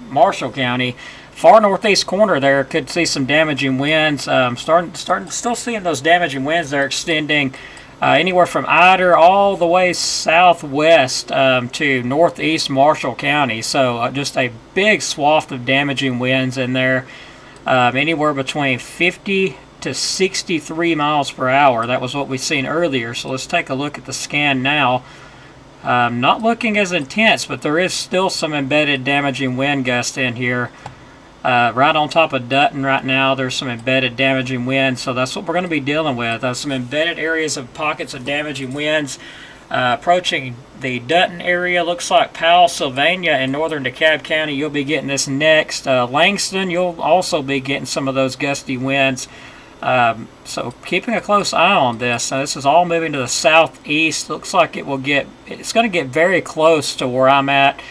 Marshall County, far northeast corner there could see some damaging winds. Still seeing those damaging winds. They're extending anywhere from Ider all the way southwest to northeast Marshall County. So just a big swath of damaging winds in there, anywhere between 50 to 63 miles per hour. That was what we've seen earlier. So let's take a look at the scan now. Not looking as intense, but there is still some embedded damaging wind gust in here. Right on top of Dutton right now, there's some embedded damaging winds. So that's what we're going to be dealing with. Some embedded areas of pockets of damaging winds. Approaching the Dutton area, looks like Powell, Sylvania, and northern DeKalb County, you'll be getting this next. Langston, you'll also be getting some of those gusty winds. So keeping a close eye on this. Now, this is all moving to the southeast. Looks like it's going to get very close to where I'm at,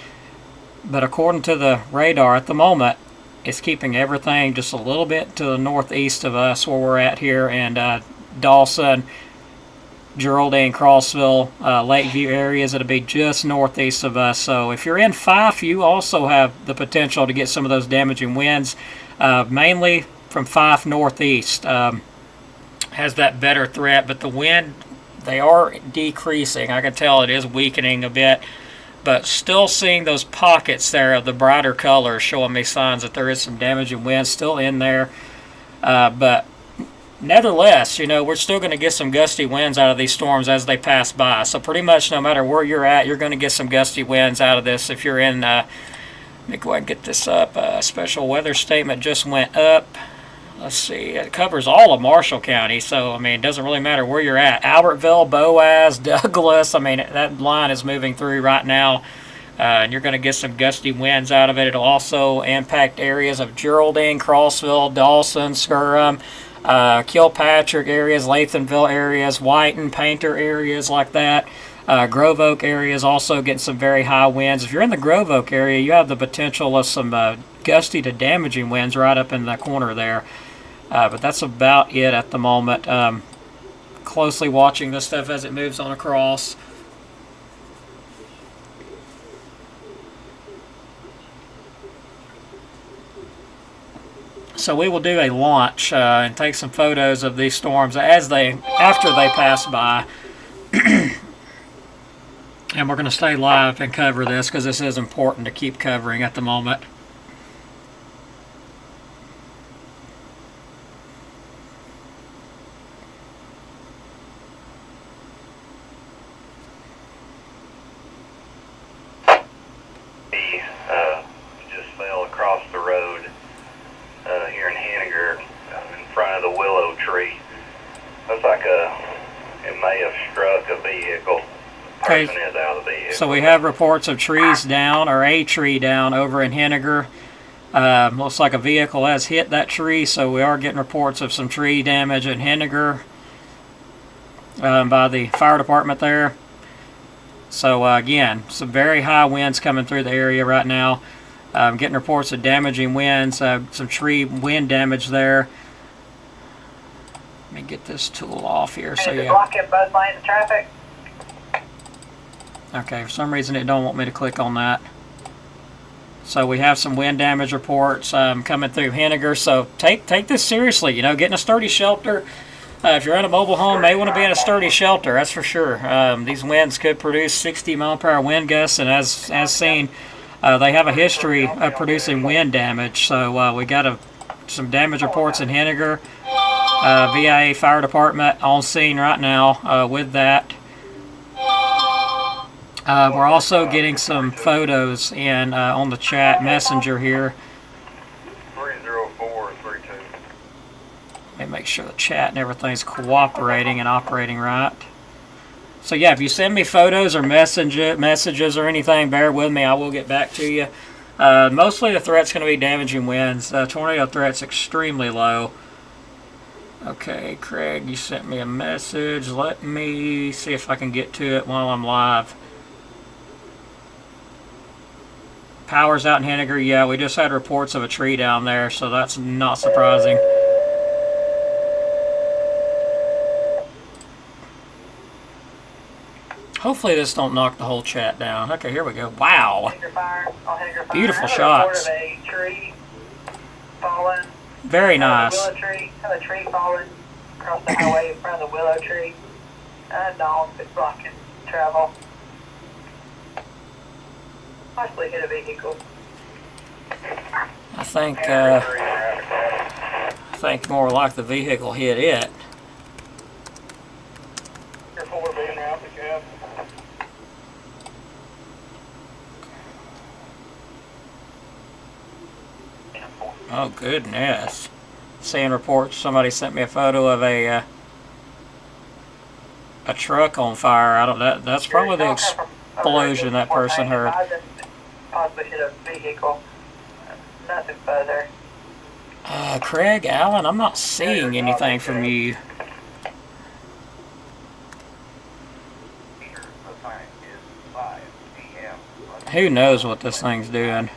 but according to the radar at the moment, it's keeping everything just a little bit to the northeast of us where we're at here, and Dawson, Geraldine, Crossville, Lakeview areas. It'll be just northeast of us. So if you're in Fife, you also have the potential to get some of those damaging winds, mainly from Fife northeast. Has that better threat, but the wind, they are decreasing. I can tell it is weakening a bit, but still seeing those pockets there of the brighter colors showing me signs that there is some damaging wind still in there. But nevertheless, you know, we're still going to get some gusty winds out of these storms as they pass by. So pretty much no matter where you're at, you're going to get some gusty winds out of this. If you're in, let me go ahead and get this up. Special weather statement just went up. Let's see, it covers all of Marshall County, so, I mean, it doesn't really matter where you're at. Albertville, Boaz, Douglas, I mean, that line is moving through right now, and you're going to get some gusty winds out of it. It'll also impact areas of Geraldine, Crossville, Dawson, Skirham, Kilpatrick areas, Lathamville areas, Whiten, Painter areas like that. Grove Oak area is also getting some very high winds. If you're in the Grove Oak area, you have the potential of some gusty to damaging winds right up in the corner there. But that's about it at the moment. Closely watching this stuff as it moves on across. So we will do a launch and take some photos of these storms after they pass by. And we're going to stay live and cover this because this is important to keep covering at the moment. Just fell across the road here in Henniger in front of the willow tree. Looks like it may have struck a vehicle. Okay, Person is out of the vehicle. so we have reports of trees down, or a tree down over in Henniger. Looks like a vehicle has hit that tree, so we are getting reports of some tree damage in Henniger by the fire department there. So again, some very high winds coming through the area right now. Getting reports of damaging winds, some tree wind damage there. Let me get this tool off here. So yeah. Blocking both lanes of traffic. Okay, for some reason it don't want me to click on that. So we have some wind damage reports coming through Henniger. So take this seriously. You know, getting a sturdy shelter. If you're in a mobile home, may want to be in a sturdy shelter. That's for sure. These winds could produce 60-mile-per-hour wind gusts, and as seen, they have a history of producing wind damage. So we got some damage reports in Henniger. VIA Fire Department on scene right now with that. We're also getting some photos in on the chat messenger here. 30432. Let me make sure the chat and everything's cooperating and operating right. So yeah, if you send me photos or messages or anything, bear with me. I will get back to you. Mostly the threat's going to be damaging winds. Tornado threat's extremely low. Okay, Craig, you sent me a message. Let me see if I can get to it while I'm live. Power's out in Henniger. Yeah, we just had reports of a tree down there, so that's not surprising. Hopefully this don't knock the whole chat down. Okay, here we go. Wow. Beautiful shots. A tree fallen. Very nice. A tree fallen across the highway in front of the willow tree. Dog that's blocking travel. Possibly hit a vehicle. I think more like the vehicle hit it. Oh goodness. Seeing reports, somebody sent me a photo of a truck on fire. That's probably the explosion that person heard. Possibly hit a vehicle. Nothing further. Craig, Allen, I'm not seeing anything from you. Who knows what this thing's doing?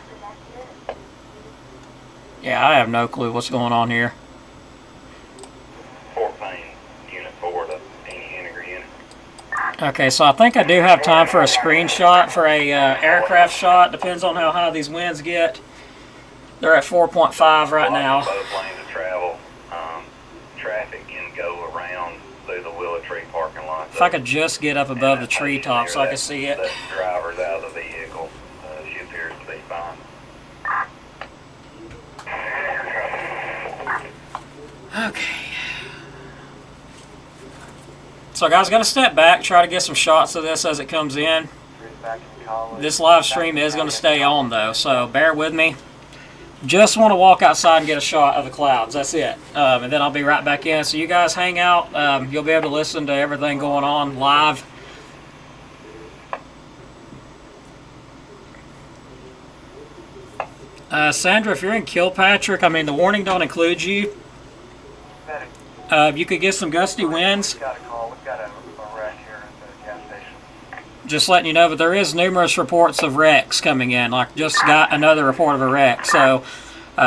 Yeah, I have no clue what's going on here. Fort Payne, Unit 4 to any Henniger unit. Okay, so I think I do have time for a screenshot for a aircraft shot. Depends on how high these winds get. They're at 4.5 right now. Both lanes of travel. Traffic can go around through the Willow Tree parking lot. If I could just get up above the treetop so I can see it. The driver's out of the vehicle. She appears to be fine. Okay. So guys, got to step back, try to get some shots of this as it comes in. This live stream is going to stay on though, so bear with me. Just want to walk outside and get a shot of the clouds. That's it. And then I'll be right back in. So you guys hang out. You'll be able to listen to everything going on live. Sandra, if you're in Kilpatrick, I mean, the warning don't include you. You could get some gusty winds. We've got a call. We've got a wreck here at the gas station. Just letting you know, but there is numerous reports of wrecks coming in. Like, just got another report of a wreck. So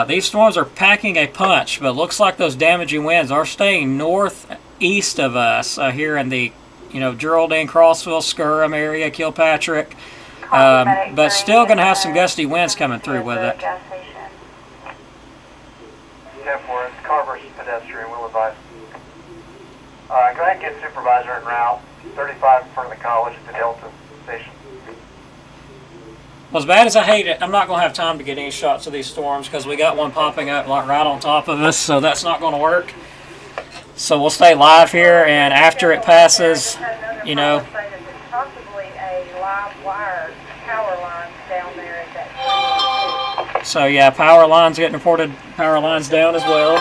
these storms are packing a punch, but looks like those damaging winds are staying northeast of us here in the, Geraldine, Crossville, Skirham area, Kilpatrick. But still going to have some gusty winds coming through with it. 10-4, it's Carver's pedestrian. We'll advise. Go ahead and get supervisor en route. 35 in front of the college at the Delta station. Well, as bad as I hate it, I'm not going to have time to get any shots of these storms because we got one popping up like right on top of us, so that's not going to work. So we'll stay live here, and after it passes, Possibly a live wire power line down there at that. So yeah, power lines getting reported, power lines down as well.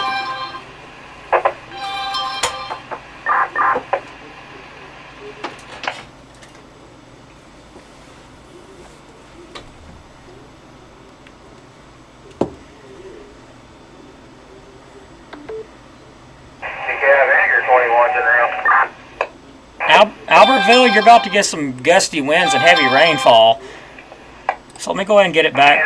Albertville, you're about to get some gusty winds and heavy rainfall. So let me go ahead and get it back.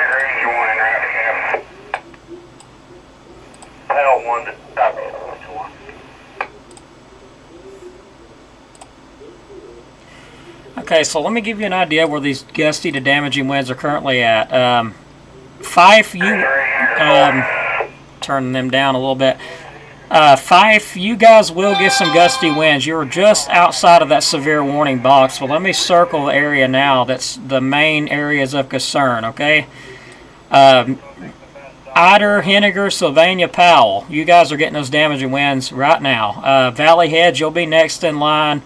Okay, so let me give you an idea where these gusty to damaging winds are currently at. Turning them down a little bit. Fife, you guys will get some gusty winds. You're just outside of that severe warning box. But let me circle the area now. That's the main areas of concern, okay? Ider, Henniger, Sylvania, Powell. You guys are getting those damaging winds right now. Valley Head, you'll be next in line.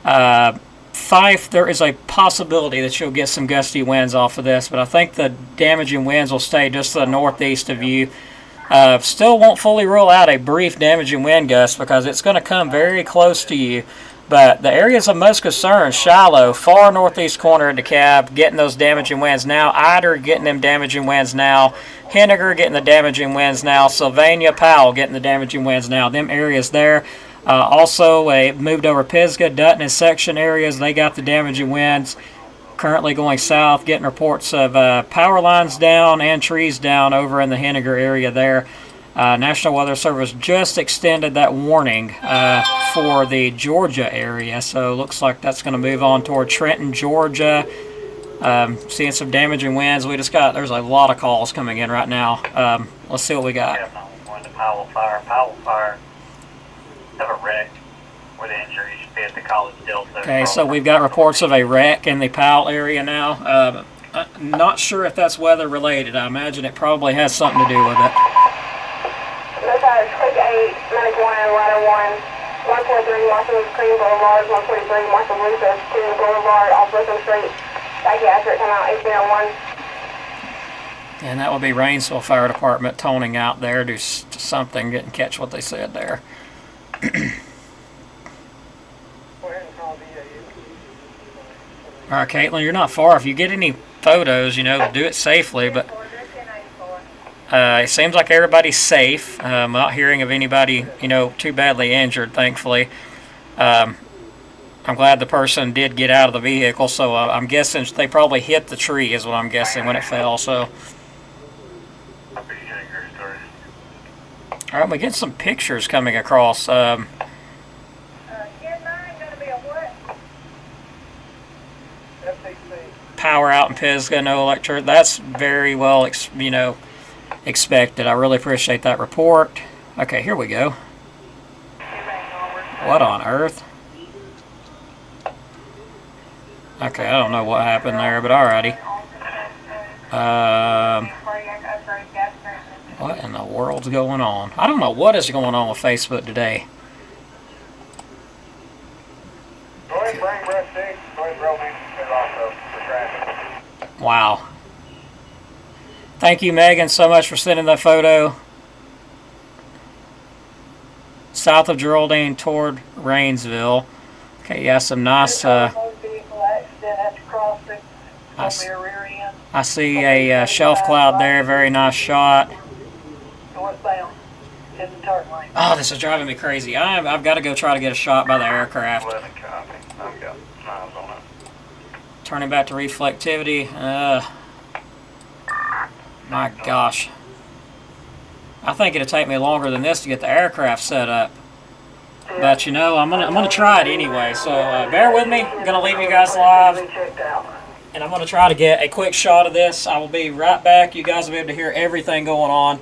Fife, there is a possibility that you'll get some gusty winds off of this, but I think the damaging winds will stay just to the northeast of you. Still won't fully rule out a brief damaging wind gust because it's going to come very close to you. But the areas of most concern, Shiloh, far northeast corner of DeKalb, getting those damaging winds now. Ider getting them damaging winds now. Henniger getting the damaging winds now. Sylvania, Powell getting the damaging winds now. Them areas there. Also, moved over Pisgah, Dutton, and section areas. They got the damaging winds. Currently going south, getting reports of power lines down and trees down over in the Henniger area there. National Weather Service just extended that warning for the Georgia area, so looks like that's going to move on toward Trenton, Georgia. Seeing some damaging winds. There's a lot of calls coming in right now. Let's see what we got. Powell Fire. Have a wreck where the injury should be at the college Delta. Okay, so we've got reports of a wreck in the Powell area now. Not sure if that's weather related. I imagine it probably has something to do with it. Quick 8, Medic 1, Ladder 1, 143 Marshall Cream Boulevard, 143 Marshall Lucas, 2 Boulevard, off Brooklyn Street. Psychiatric, come out, 801. And that would be Rainsville Fire Department toning out there, do something, didn't catch what they said there. Alright, Caitlin, you're not far. If you get any photos, do it safely, but it seems like everybody's safe. I'm not hearing of anybody, too badly injured, thankfully. I'm glad the person did get out of the vehicle, so I'm guessing they probably hit the tree is what I'm guessing when it fell, so. Alright, we get some pictures coming across. power out in Pisgah, no electricity. That's very well, expected. I really appreciate that report. Okay, here we go. What on earth? Okay, I don't know what happened there, but alrighty. What in the world's going on? I don't know what is going on with Facebook today. Go ahead and bring breath six. Go ahead and roll in also for traffic. Wow. Thank you, Megan, so much for sending that photo. South of Geraldine toward Rainsville. Okay, yeah, some nice. I see a shelf cloud there. Very nice shot. Northbound in the turn lane. Oh, this is driving me crazy. I've got to go try to get a shot by the aircraft. 11 copy. I've got knives on it. Turning back to reflectivity. My gosh. I think it'll take me longer than this to get the aircraft set up. But I'm gonna try it anyway. So bear with me. I'm gonna leave you guys live, and I'm gonna try to get a quick shot of this. I will be right back. You guys will be able to hear everything going on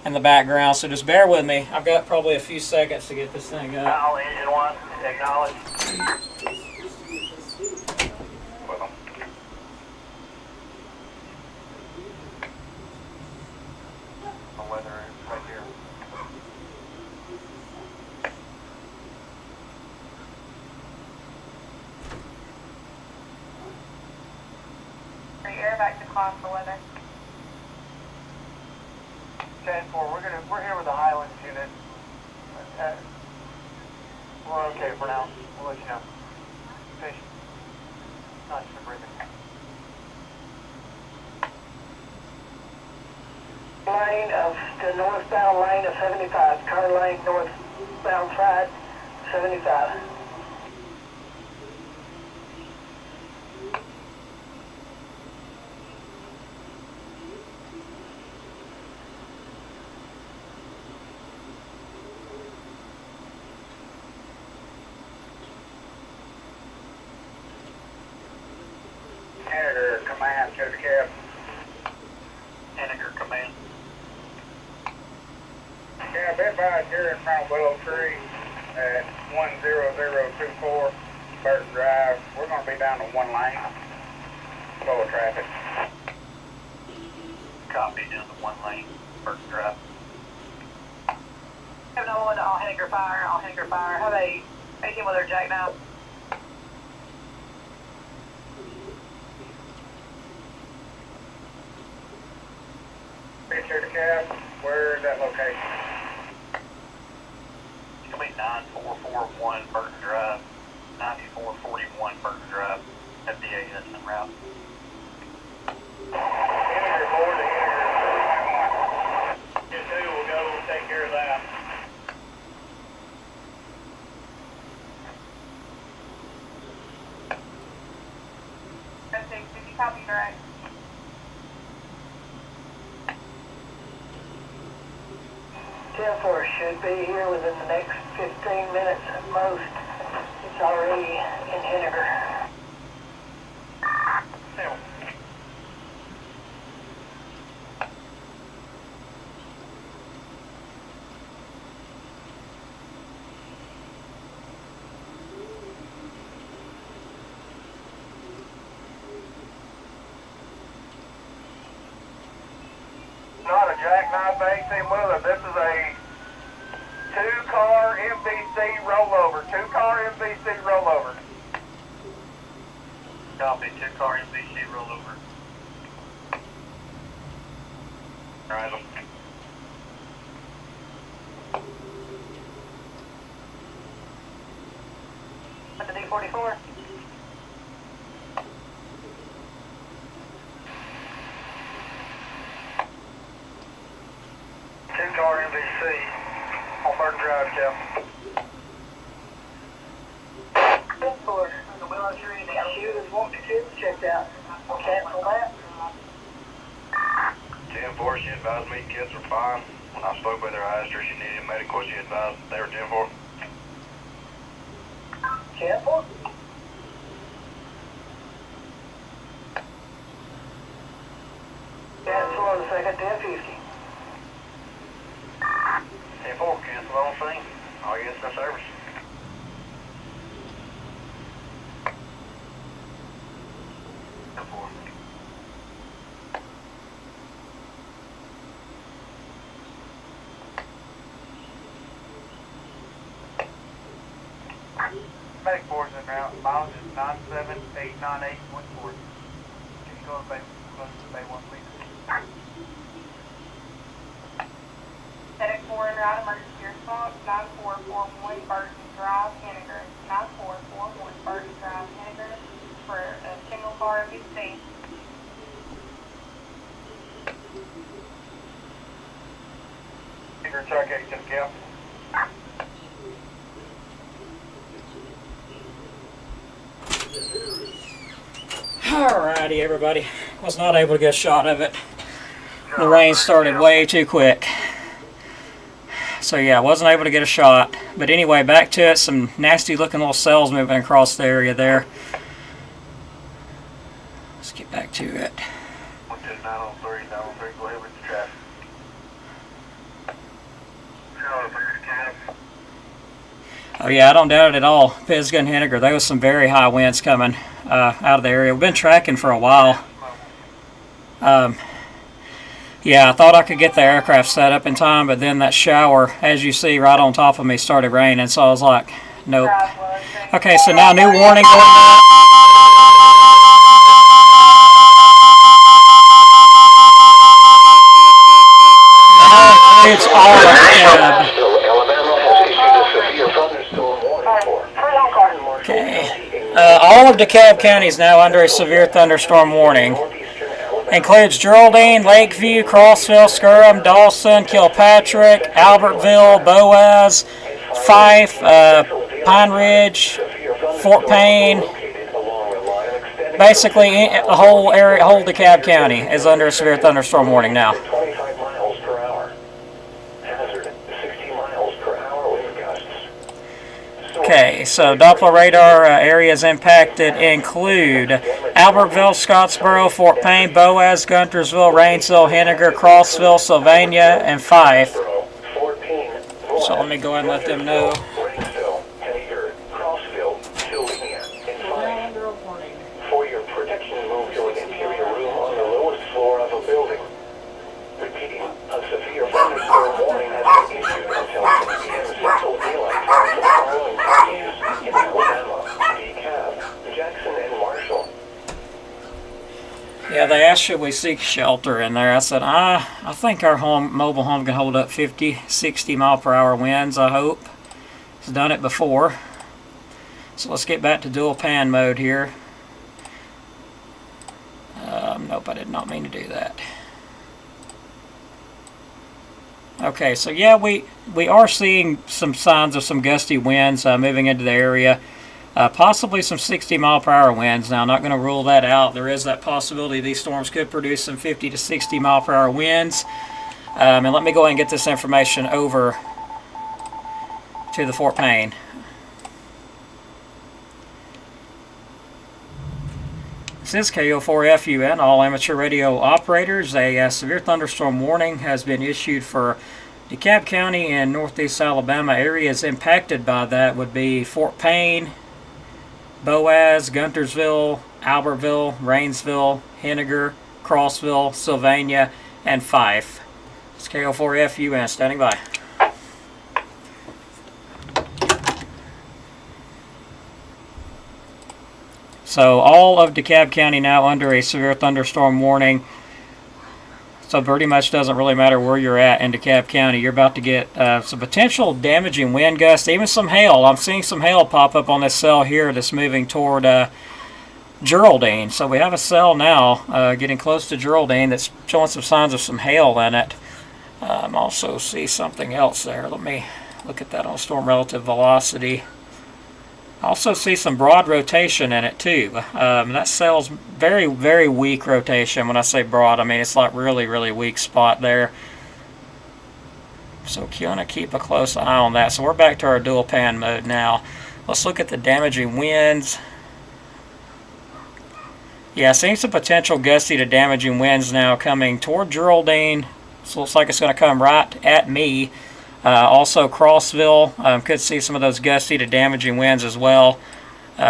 in the background. So just bear with me. I've got probably a few seconds to get this thing up. All engine one, acknowledge. The weather is right here. Air back to clock for weather. 10-4, we're here with the Highlands unit. We're okay for now. We'll let you know. Patient. Not just breathing. Lane of the northbound lane of 75. Turn lane northbound side 75. Henniger command to the cab. Henniger command. Yeah, been by here in front of Willow Tree at 10024 Burton Drive. We're going to be down to one lane. Full of traffic. Copy, down to one lane, Burton Drive. 701 to all Henniger fire, Have a 18 with their jackknife. Picture the cab. Where is that location? It's going to be 9441 Burton Drive. 9441 Burton Drive. FDA is en route. Henniger board to Henniger 3.1. You two will go take care of that. Did you copy direct? 10-4 should be here within the next 15 minutes at most. It's already in Henniger. Not a jackknife 18-wheeler. This is a two-car MVC rollover. Two-car MVC rollover. Copy. Two-car MVC rollover. Right. At the D44. Two-car MVC on Burton Drive, Jeff. 10-4 on the Willow Tree. The shooters want to kill checked out. Cancel that. 10-4, she advised me kids were fine. When I spoke with her, I asked her if she needed medical. She advised they were 10-4. 10-4. 1050. 10-4, cancel on scene. All units in service. Medic 4 is en route. Miles is 9789814. Can you go to Bay 1, please? Medic 4 en route, emergency response, 9441 Burton Drive, Henniger. 9441 Burton Drive, Henniger, for a single car MVC. Figure truck 8 just Cap. Alrighty, everybody. Was not able to get a shot of it. The rain started way too quick. So yeah, wasn't able to get a shot. But anyway, back to it. Some nasty looking little cells moving across the area there. Let's get back to it. 12903, 903, go ahead with the traffic. Oh yeah, I don't doubt it at all. Pisgah and Henniger, there was some very high winds coming out of the area. We've been tracking for a while. Yeah, I thought I could get the aircraft set up in time, but then that shower, as you see right on top of me, started raining, so I was like, nope. Okay, so now new warning going on. It's all ahead. Okay. All of DeKalb County is now under a severe thunderstorm warning. Includes Geraldine, Lakeview, Crossville, Skirham, Dawson, Kilpatrick, Albertville, Boaz, Fife, Pine Ridge, Fort Payne. Basically, the whole area, whole DeKalb County is under a severe thunderstorm warning now. 25 miles per hour. Hazard 60 miles per hour wind gusts. Okay, so Doppler radar areas impacted include Albertville, Scottsboro, Fort Payne, Boaz, Guntersville, Rainsville, Henniger, Crossville, Sylvania, and Fife. So let me go ahead and let them know. Rainsville, Henniger, Crossville, Sylvania, and Fife. For your protection, move to an interior room on the lowest floor of a building. Repeating, a severe thunderstorm warning has been issued until 6 p.m. Central Daylight Time for the following counties in Alabama, DeKalb, Jackson, and Marshall. Yeah, they asked should we seek shelter in there. I said, I think our mobile home can hold up 50, 60 mile per hour winds, I hope. It's done it before. So let's get back to dual pan mode here. Nope, I did not mean to do that. Okay, so yeah, we are seeing some signs of some gusty winds moving into the area. Possibly some 60 mile per hour winds. Now, I'm not going to rule that out. There is that possibility these storms could produce some 50 to 60 mile per hour winds. And let me go ahead and get this information over to the Fort Payne. This is KO4FUN, all amateur radio operators. A severe thunderstorm warning has been issued for DeKalb County and northeast Alabama. Areas impacted by that would be Fort Payne, Boaz, Guntersville, Albertville, Rainsville, Henniger, Crossville, Sylvania, and Fife. It's KO4FUN, standing by. So all of DeKalb County now under a severe thunderstorm warning. So pretty much doesn't really matter where you're at in DeKalb County. You're about to get some potential damaging wind gusts, even some hail. I'm seeing some hail pop up on this cell here that's moving toward Geraldine. So we have a cell now getting close to Geraldine that's showing some signs of some hail in it. Also see something else there. Let me look at that on storm relative velocity. I also see some broad rotation in it too. That cell's very, very weak rotation. When I say broad, I mean it's like really, really weak spot there. So kind of keep a close eye on that. So we're back to our dual pan mode now. Let's look at the damaging winds. Yeah, seeing some potential gusty to damaging winds now coming toward Geraldine. So looks like it's going to come right at me. Also Crossville, could see some of those gusty to damaging winds as well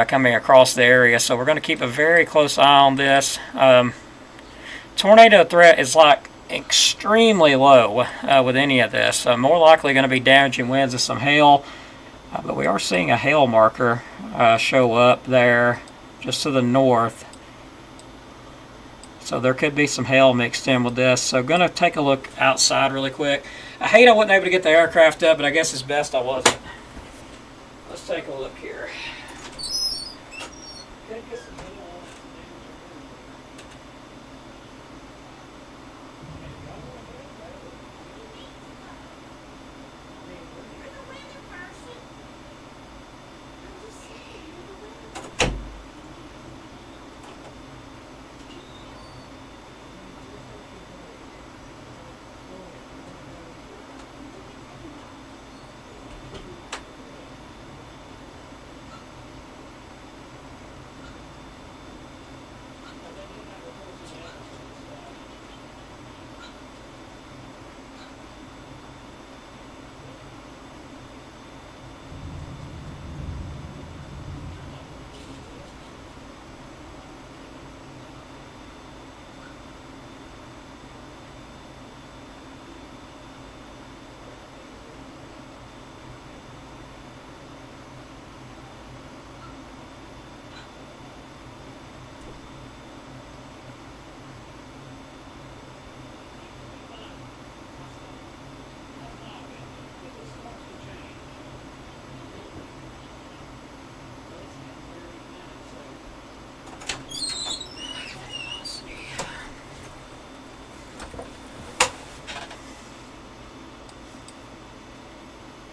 coming across the area. So we're going to keep a very close eye on this. Tornado threat is like extremely low with any of this. More likely going to be damaging winds and some hail. But we are seeing a hail marker show up there just to the north. So there could be some hail mixed in with this. So going to take a look outside really quick. I hate I wasn't able to get the aircraft up, but I guess it's best I wasn't. Let's take a look here.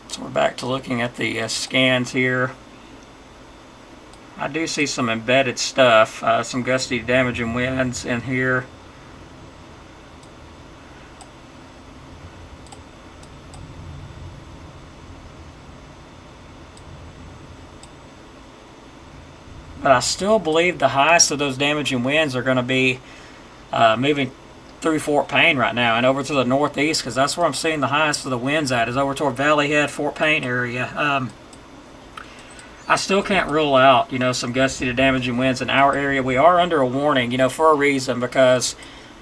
So we're back to looking at the scans here. I do see some embedded stuff, some gusty damaging winds in here. But I still believe the highest of those damaging winds are going to be moving through Fort Payne right now and over to the northeast, because that's where I'm seeing the highest of the winds at, is over toward Valley Head, Fort Payne area. I still can't rule out, some gusty to damaging winds in our area. We are under a warning, for a reason, because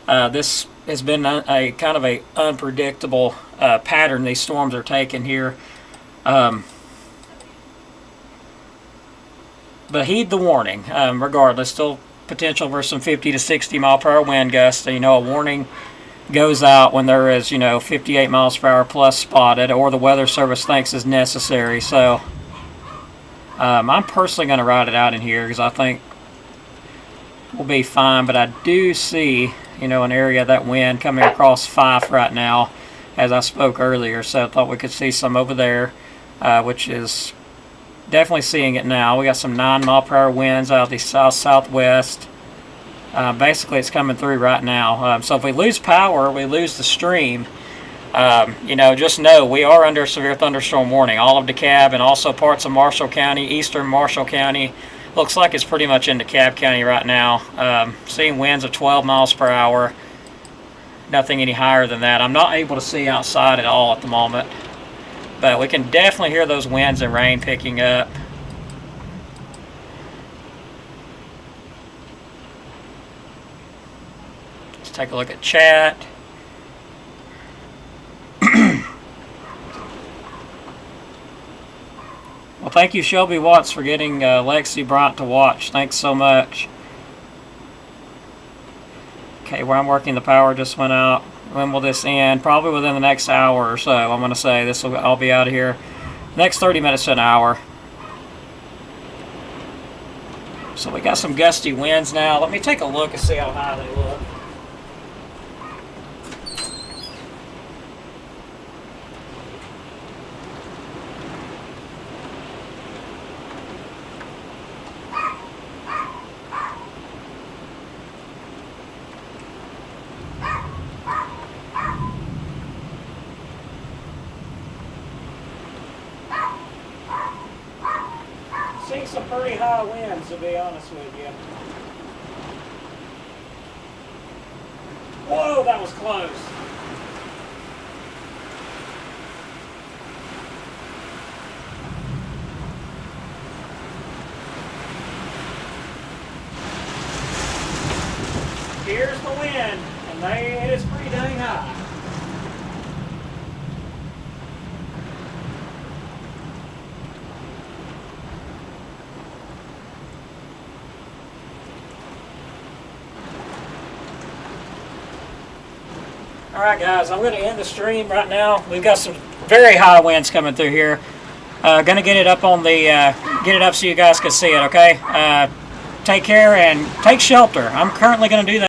this has been a kind of a unpredictable pattern these storms are taking here. But heed the warning, regardless. Still potential for some 50 to 60 mile per hour wind gusts. A warning goes out when there is, 58 miles per hour plus spotted, or the Weather Service thinks is necessary. So I'm personally going to ride it out in here because I think we'll be fine. But I do see, an area of that wind coming across Fife right now, as I spoke earlier. So I thought we could see some over there, which is definitely seeing it now. We got some 9 mile per hour winds out of the south-southwest. Basically, it's coming through right now. So if we lose power, we lose the stream. Just know we are under a severe thunderstorm warning. All of DeKalb and also parts of Marshall County, eastern Marshall County. Looks like it's pretty much in DeKalb County right now. Seeing winds of 12 miles per hour. Nothing any higher than that. I'm not able to see outside at all at the moment. But we can definitely hear those winds and rain picking up. Let's take a look at chat. Well, thank you, Shelby Watts, for getting Lexi Bryant to watch. Thanks so much. Okay, where I'm working, the power just went out. When will this end? Probably within the next hour or so. I'm going to say I'll be out of here next 30 minutes to an hour. So we got some gusty winds now. Let me take a look and see how high they look. Seeing some pretty high winds, to be honest with you. Whoa, that was close. Here's the wind, and it is pretty dang high. All right, guys, I'm going to end the stream right now. We've got some very high winds coming through here. Going to get it up on the get it up so you guys can see it. Okay. Take care and take shelter. I'm currently going to do that.